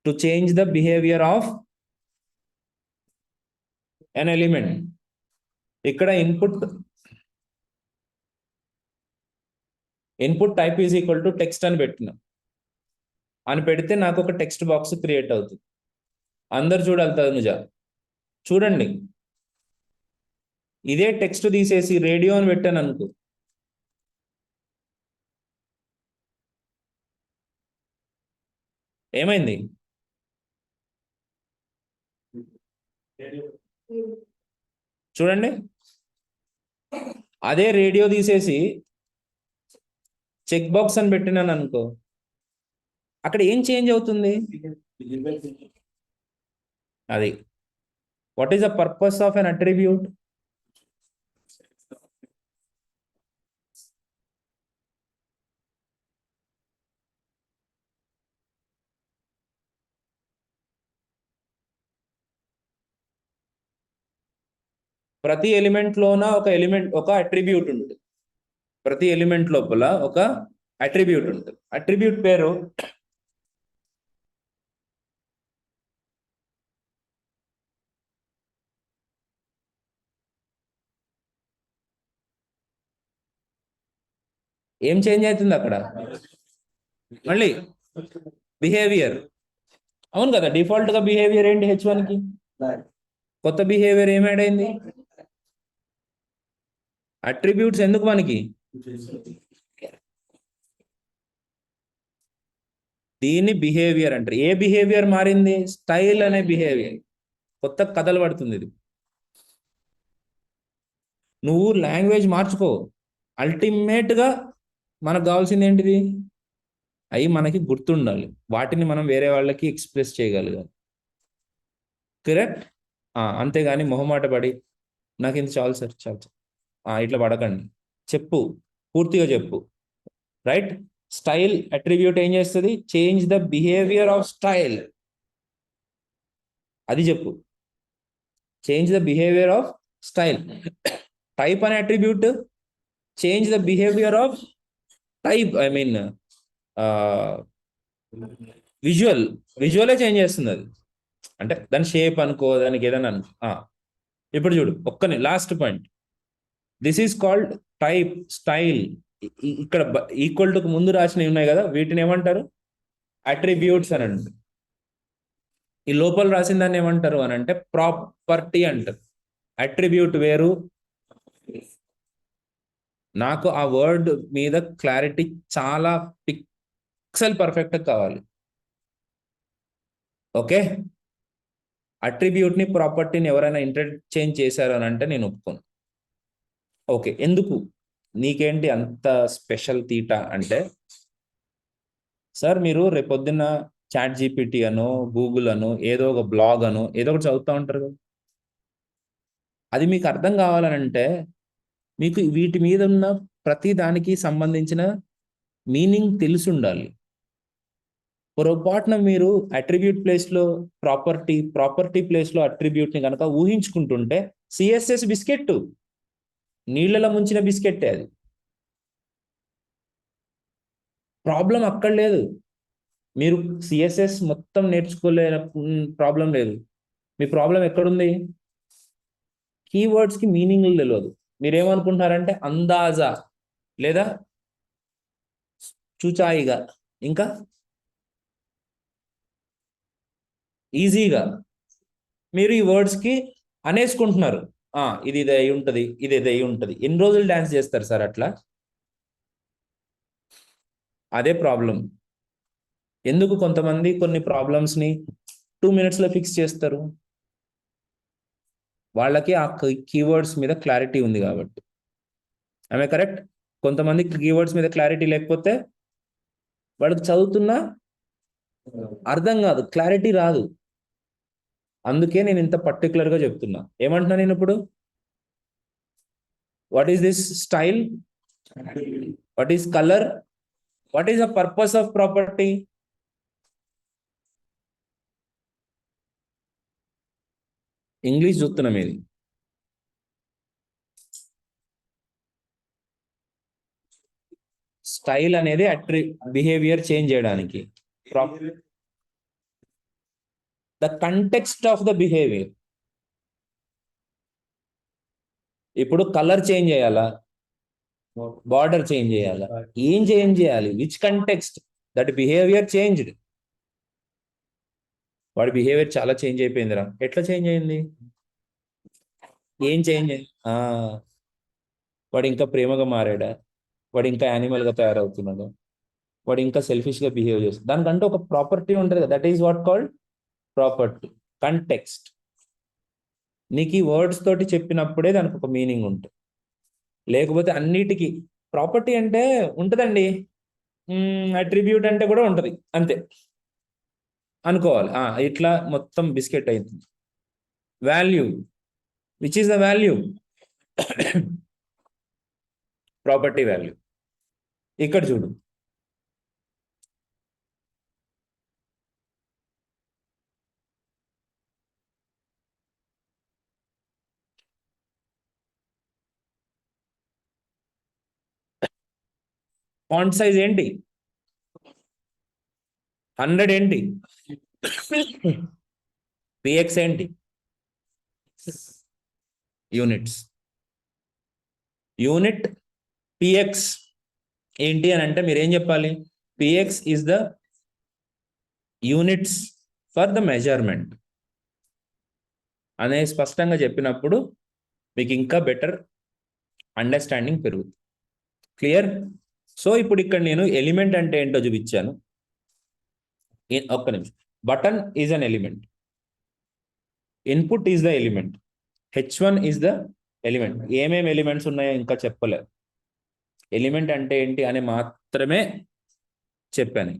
To change the behaviour of an element. ఇక్కడ input type is equal to text అని పెట్టిన, అని పెడితే నాకు ఒక టెక్స్ట్ బాక్స్ క్రియేట్ అవుతుంది. అందరు చూడాలి తనుజ, చూడండి. ఇదే టెక్స్ట్ తీసేసి రేడియో అని పెట్టాను అనుకో, ఏమైంది? చూడండి, అదే రేడియో తీసేసి చెక్ బాక్స్ అని పెట్టినాను అనుకో, అక్కడ ఏం చేంజ్ అవుతుంది? అది what is the purpose of an attribute? ప్రతి ఎలిమెంట్ లోన ఒక అట్రిబ్యూట్ ఉంటుంది. ప్రతి ఎలిమెంట్ లోపల ఒక అట్రిబ్యూట్ ఉంటుంది. అట్రిబ్యూట్ పేరు ఏం చేంజ్ అవుతుంది అక్కడ? మళ్ళీ బిహేవియర్. అవును కదా, డిఫాల్ట్ గా బిహేవియర్ ఏంటి H1 కి? కొత్త బిహేవియర్ ఏం యాడ్ అయింది? అట్రిబ్యూట్స్ ఎందుకు మనకి? దీన్ని బిహేవియర్ అంటారు. ఏ బిహేవియర్ మారింది? స్టైల్ అనే బిహేవియర్. కొత్త కథలు పడుతుంది ఇది. నువ్వు లాంగ్వేజ్ మార్చుకో, అల్టిమేట్ గా మనకు కావాల్సింది ఏంటిది? అవి మనకి గుర్తుండాలి, వాటిని మనం వేరే వాళ్ళకి ఎక్స్ప్రెస్ చేయగలగాలి. కరెక్ట్? అంతేగాని మొహమాట పడి నాకు ఇంత చాలు సార్, చాలు ఇట్లా పడకండి. చెప్పు, పూర్తిగా చెప్పు. రైట్? స్టైల్ అట్రిబ్యూట్ ఏం చేస్తుంది? Change the behaviour of style. అది చెప్పు, change the behaviour of style. Type అనే attribute change the behaviour of type, I mean విజువలే చేంజ్ చేస్తుంది అది. అంటే దాని షేప్ అనుకో, దానికి ఏదైనా అనుకో. ఇప్పుడు చూడు, last point, this is called type, style. ఇక్కడ ఈక్వల్ టు ముందు రాసినవి ఉన్నాయి కదా, వీటిని ఏమంటారు? అట్రిబ్యూట్స్ అని అంటారు. ఈ లోపల రాసిన దాన్ని ఏమంటారు అని అంటే ప్రాపర్టీ అంటారు. అట్రిబ్యూట్ వేరు. నాకు ఆ వర్డ్ మీద క్లారిటీ చాలా పిక్సెల్ పర్ఫెక్ట్ కావాలి. ఓకే, అట్రిబ్యూట్ ని ప్రాపర్టీని ఎవరైనా ఇంటర్చేంజ్ చేశారు అని అంటే నేను ఒప్పుకోను. ఓకే, ఎందుకు? నీకేంటి అంత స్పెషల్ తీటా అంటే, సార్ మీరు రేపొద్దున్న ChatGPT అనో, గూగుల్ అనో, ఏదో ఒక బ్లాగ్ అనో ఏదో ఒకటి చదువుతూ ఉంటారు కదా, అది మీకు అర్థం కావాలనంటే మీకు వీటి మీద ఉన్న ప్రతి దానికి సంబంధించిన మీనింగ్ తెలిసి ఉండాలి. పొరపాటున మీరు అట్రిబ్యూట్ ప్లేస్లో ప్రాపర్టీ ప్లేస్లో అట్రిబ్యూట్ని కనుక ఊహించుకుంటుంటే CSS బిస్కెట్, నీళ్ళలో ముంచిన బిస్కెట్టే అది. ప్రాబ్లం అక్కడ లేదు. మీరు CSS మొత్తం నేర్చుకోలే ప్రాబ్లం లేదు. మీ ప్రాబ్లం ఎక్కడుంది? కీవర్డ్స్కి మీనింగ్ తెలియదు. మీరేమనుకుంటున్నారంటే అందాజా, లేదా చూచాయిగా, ఇంకా ఈజీగా మీరు ఈ వర్డ్స్కి అనేసుకుంటున్నారు. ఇది ఇది అయి ఉంటుంది, ఇది ఇది అయి ఉంటుంది. ఎన్ని రోజులు డ్యాన్స్ చేస్తారు సార్ అట్లా? అదే ప్రాబ్లం. ఎందుకు కొంతమంది కొన్ని ప్రాబ్లమ్స్ని 2 minutesలో ఫిక్స్ చేస్తారు? వాళ్ళకి ఆ కీవర్డ్స్ మీద క్లారిటీ ఉంది కాబట్టి. ఆమె కరెక్ట్? కొంతమంది కీవర్డ్స్ మీద క్లారిటీ లేకపోతే వాళ్ళకి చదువుతున్నా అర్థం కాదు, క్లారిటీ రాదు. అందుకే నేను ఇంత పర్టికులర్గా చెప్తున్నా. ఏమంటున్నా నేను ఇప్పుడు? What is this style? What is colour? What is the purpose of property? English చూస్తున్నాం ఇది. స్టైల్ అనేది బిహేవియర్ చేంజ్ చేయడానికి. The context of the behaviour. ఇప్పుడు కలర్ చేంజ్ చేయాలా, బార్డర్ చేంజ్ చేయాలా, ఏం చేంజ్ చేయాలి? Which context? That behaviour changed. వాడి బిహేవియర్ చాలా చేంజ్ అయిపోయిందిరా. ఎట్లా చేంజ్ అయింది? ఏం చేంజ్ అయింది? వాడు ఇంకా ప్రేమగా మారాడా? వాడు ఇంకా యానిమల్గా తయారవుతున్నాడు? వాడు ఇంకా సెల్ఫిష్గా బిహేవ్ చేస్తాడు? దానికంటే ఒక ప్రాపర్టీ ఉంటుంది కదా, that is what called property. Context. నీకు ఈ వర్డ్స్ తోటి చెప్పినప్పుడే దానికి ఒక మీనింగ్ ఉంటుంది. లేకపోతే అన్నిటికీ ప్రాపర్టీ అంటే ఉంటుందండి, అట్రిబ్యూట్ అంటే కూడా ఉంటుంది, అంతే అనుకోవాలి. ఇట్లా మొత్తం బిస్కెట్ అవుతుంది. Value, which is the value? Property value. ఇక్కడ చూడు, ఫాంట్ సైజ్ ఏంటి? 100 ఏంటి? పిఎక్స్ ఏంటి? యూనిట్స్. యూనిట్ పిఎక్స్ ఏంటి అని అంటే మీరు ఏం చెప్పాలి? PX is the units for the measurement అనే స్పష్టంగా చెప్పినప్పుడు మీకు ఇంకా బెటర్ అండర్స్టాండింగ్ పెరుగుతుంది. క్లియర్? సో ఇప్పుడు ఇక్కడ నేను ఎలిమెంట్ అంటే ఏంటో చూపించాను. ఒక్క నిమిషం. Button is an element, input is the element, H1 is the element. ఏమేమి ఎలిమెంట్స్ ఉన్నాయో ఇంకా చెప్పలేదు. ఎలిమెంట్ అంటే ఏంటి అని మాత్రమే చెప్పాను.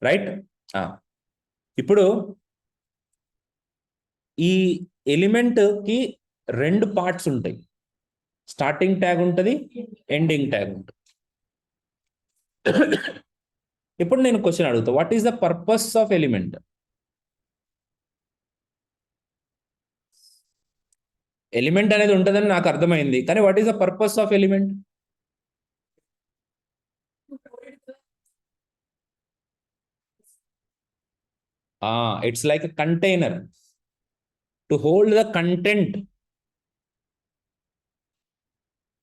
రైట్? ఇప్పుడు ఈ ఎలిమెంట్కి 2 పార్ట్స్ ఉంటాయి. స్టార్టింగ్ ట్యాగ్ ఉంటుంది, ఎండింగ్ ట్యాగ్ ఉంటుంది. ఇప్పుడు నేను క్వశ్చన్ అడుగుతా, what is the purpose of element? Element అనేది ఉంటుందని నాకు అర్థమైంది, కానీ what is the purpose of element? It's like a container to hold the content.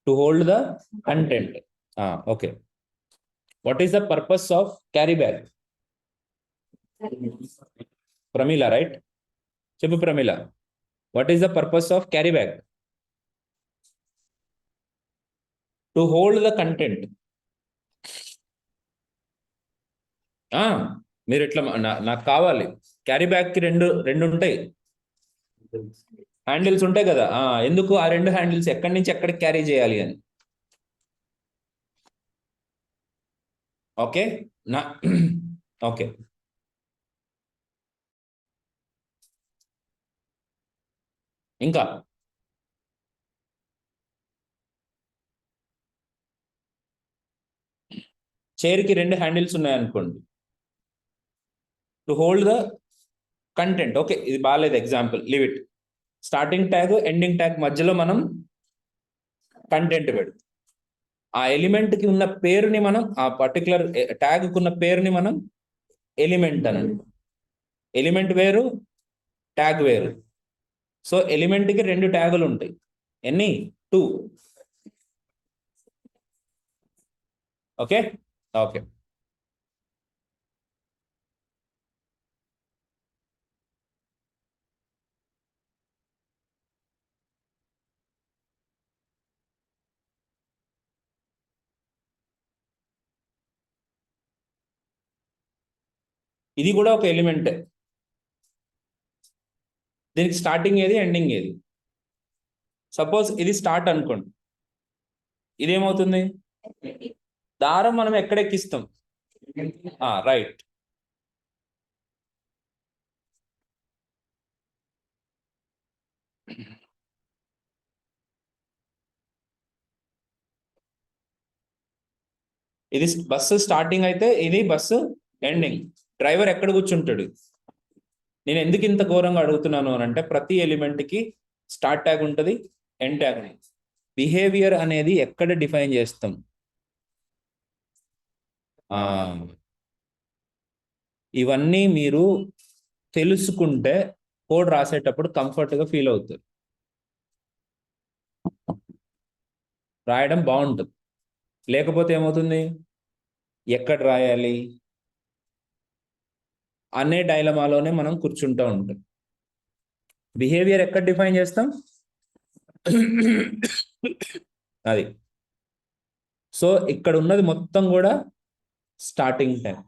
To hold the content. Okay. What is the purpose of carry bag? Pramila, right? చెప్పు Pramila, what is the purpose of carry bag? To hold the content. మీరు ఎట్లా నాకు కావాలి, carry bag కి రెండు ఉంటాయి, handles ఉంటాయి కదా. ఎందుకు ఆ 2 హ్యాండిల్స్ ఎక్కడి నుంచి ఎక్కడికి క్యారీ చేయాలి అని. ఓకే నా ఓకే. ఇంకా చైర్కి 2 హ్యాండిల్స్ ఉన్నాయనుకోండి, to hold the content. Okay, ఇది బాగాలేదు example, leave it. Starting tag ending tag మధ్యలో మనం కంటెంట్ పెడు. ఆ ఎలిమెంట్కి ఉన్న పేరుని మనం, ఆ పర్టికులర్ ట్యాగ్కి ఉన్న పేరుని మనం ఎలిమెంట్ అని అంటాం. ఎలిమెంట్ వేరు, ట్యాగ్ వేరు. సో ఎలిమెంట్కి 2 ట్యాగులు ఉంటాయి. ఎన్ని? 2. Okay okay. ఇది కూడా ఒక ఎలిమెంటే. దీనికి స్టార్టింగ్ ఏది, ఎండింగ్ ఏది? సపోజ్ ఇది స్టార్ట్ అనుకోండి, ఇదేమవుతుంది? దారం మనం ఎక్కడ ఎక్కిస్తాం? రైట్. ఇది బస్సు స్టార్టింగ్ అయితే ఇది బస్సు ఎండింగ్. డ్రైవర్ ఎక్కడ కూర్చుంటాడు? నేను ఎందుకు ఇంత ఘోరంగా అడుగుతున్నాను అని అంటే ప్రతి ఎలిమెంట్ కి స్టార్ట్ ట్యాగ్ ఉంటుంది, ఎండ్ ట్యాగ్ ఉంటుంది. బిహేవియర్ అనేది ఎక్కడ డిఫైన్ చేస్తాం? ఇవన్నీ మీరు తెలుసుకుంటే కోడ్ రాసేటప్పుడు కంఫర్ట్గా ఫీల్ అవుతుంది, రాయడం బాగుంటుంది. లేకపోతే ఏమవుతుంది, ఎక్కడ రాయాలి అనే డైలమాలోనే మనం కూర్చుంటూ ఉంటాం. బిహేవియర్ ఎక్కడ డిఫైన్ చేస్తాం? అది. సో ఇక్కడ ఉన్నది మొత్తం కూడా స్టార్టింగ్ ట్యాగ్.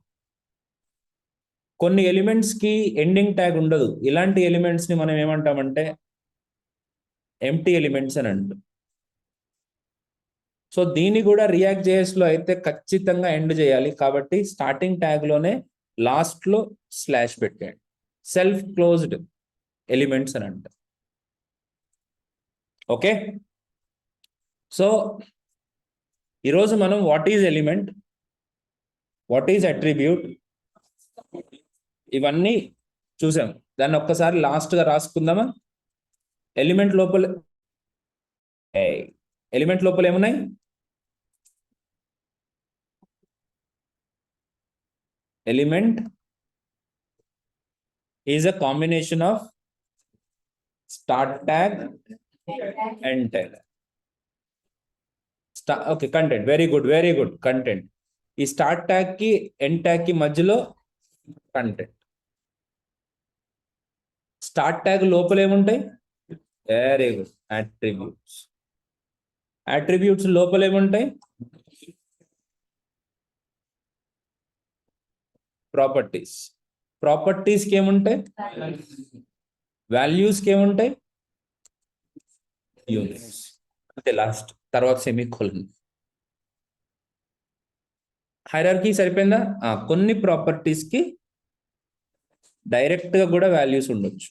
కొన్ని ఎలిమెంట్స్ కి ఎండింగ్ ట్యాగ్ ఉండదు. ఇలాంటి ఎలిమెంట్స్ ని మనం ఏమంటామంటే ఎంప్టీ ఎలిమెంట్స్ అని అంటాం. సో దీన్ని కూడా రియాక్ట్ జేఎస్ లో అయితే ఖచ్చితంగా ఎండ్ చేయాలి. కాబట్టి స్టార్టింగ్ ట్యాగ్ లోనే లాస్ట్ లో స్లాష్ పెట్టాడు. సెల్ఫ్ క్లోజ్డ్ ఎలిమెంట్స్ అని అంట. ఓకే, సో ఈరోజు మనం what is element, what is attribute, ఇవన్నీ చూసాం. దాన్ని ఒక్కసారి లాస్ట్ గా రాసుకుందామా? ఎలిమెంట్ లోపల ఏమున్నాయి? Element is a combination of start tag end tag. Okay, content. Very good, very good. Content. ఈ స్టార్ట్ ట్యాగ్ కి ఎండ్ ట్యాగ్ కి మధ్యలో కంటెంట్. స్టార్ట్ ట్యాగ్ లోపల ఏముంటాయి? Very good, attributes. అట్రిబ్యూట్స్ లోపల ఏముంటాయి? ప్రాపర్టీస్. ప్రాపర్టీస్ కి ఏముంటాయి? వాల్యూస్ కి ఏముంటాయి? యూనిట్స్. అంతే, లాస్ట్. తర్వాత సెమీకోలన్. హైరార్కీ సరిపోయిందా? కొన్ని ప్రాపర్టీస్ కి డైరెక్ట్ గా కూడా వాల్యూస్ ఉండొచ్చు.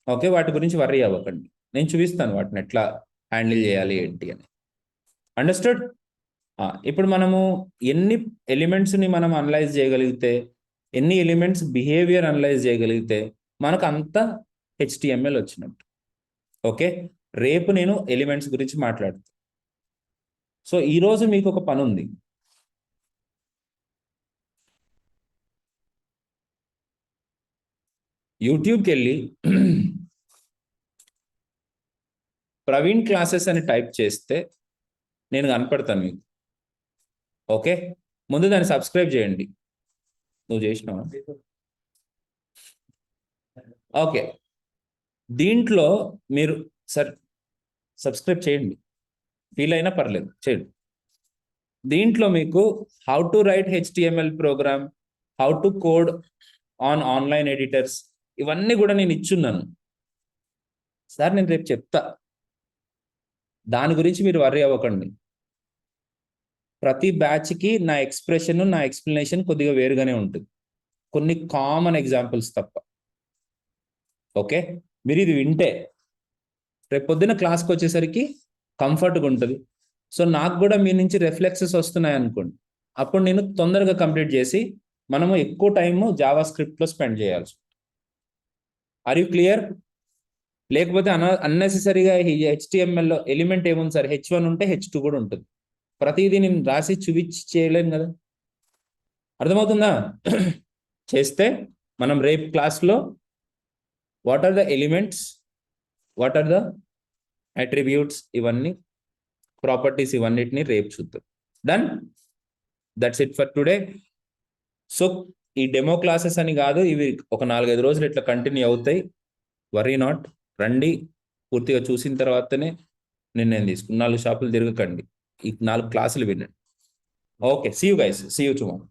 ఓకే, వాటి గురించి వర్రీ అవ్వకండి, నేను చూపిస్తాను వాటిని ఎట్లా హ్యాండిల్ చేయాలి ఏంటి అని. అండర్స్టూడ్? ఇప్పుడు మనము ఎన్ని ఎలిమెంట్స్ ని మనం అనలైజ్ చేయగలిగితే, ఎన్ని ఎలిమెంట్స్ బిహేవియర్ అనలైజ్ చేయగలిగితే మనకు అంత HTML వచ్చినట్టు. ఓకే, రేపు నేను ఎలిమెంట్స్ గురించి మాట్లాడుతాను. సో ఈరోజు మీకు ఒక పని ఉంది. యూట్యూబ్కి వెళ్ళి ప్రవీణ్ క్లాసెస్ అని టైప్ చేస్తే నేను కనపడతాను మీకు. ఓకే, ముందు దాన్ని సబ్స్క్రైబ్ చేయండి. నువ్వు చేసినావా? ఓకే, దీంట్లో మీరు సబ్స్క్రైబ్ చేయండి, ఫీల్ అయినా పర్లేదు, చేయండి. దీంట్లో మీకు how to write HTML program, how to code on online editors, ఇవన్నీ కూడా నేను ఇచ్చున్నాను సార్. నేను రేపు చెప్తా, దాని గురించి మీరు వర్రీ అవ్వకండి. ప్రతి బ్యాచ్కి నా ఎక్స్ప్రెషన్, నా ఎక్స్ప్లెనేషన్ కొద్దిగా వేరుగానే ఉంటుంది, కొన్ని కామన్ ఎగ్జాంపుల్స్ తప్ప. ఓకే, మీరు ఇది వింటే రేపు పొద్దున్న క్లాస్కి వచ్చేసరికి కంఫర్ట్గా ఉంటుంది. సో నాకు కూడా మీ నుంచి రిఫ్లెక్సెస్ వస్తున్నాయి అనుకోండి, అప్పుడు నేను తొందరగా కంప్లీట్ చేసి మనము ఎక్కువ టైము జావా స్క్రిప్ట్లో స్పెండ్ చేయాల్సి. Are you clear? లేకపోతే అన్నెసెసరీగా HTML లో ఎలిమెంట్ ఏముంది సార్, H1 ఉంటే H2 కూడా ఉంటుంది. ప్రతిదీ నేను రాసి చూపించి చేయలేను కదా, అర్థమవుతుందా? చేస్తే మనం రేపు క్లాస్లో what are the elements, what are the attributes, ఇవన్నీ ప్రాపర్టీస్, ఇవన్నిటిని రేపు చూద్దాం. Done, that's it for today. So ఈ డెమో క్లాసెస్ అని కాదు, ఇవి ఒక 4-5 రోజులు ఇట్లా కంటిన్యూ అవుతాయి. వరీ నాట్, రండి, పూర్తిగా చూసిన తర్వాతనే నిర్ణయం తీసుకుని 4 షాపులు తిరగకండి, ఈ 4 క్లాసులు వినండి. Okay, see you guys, see you tomorrow.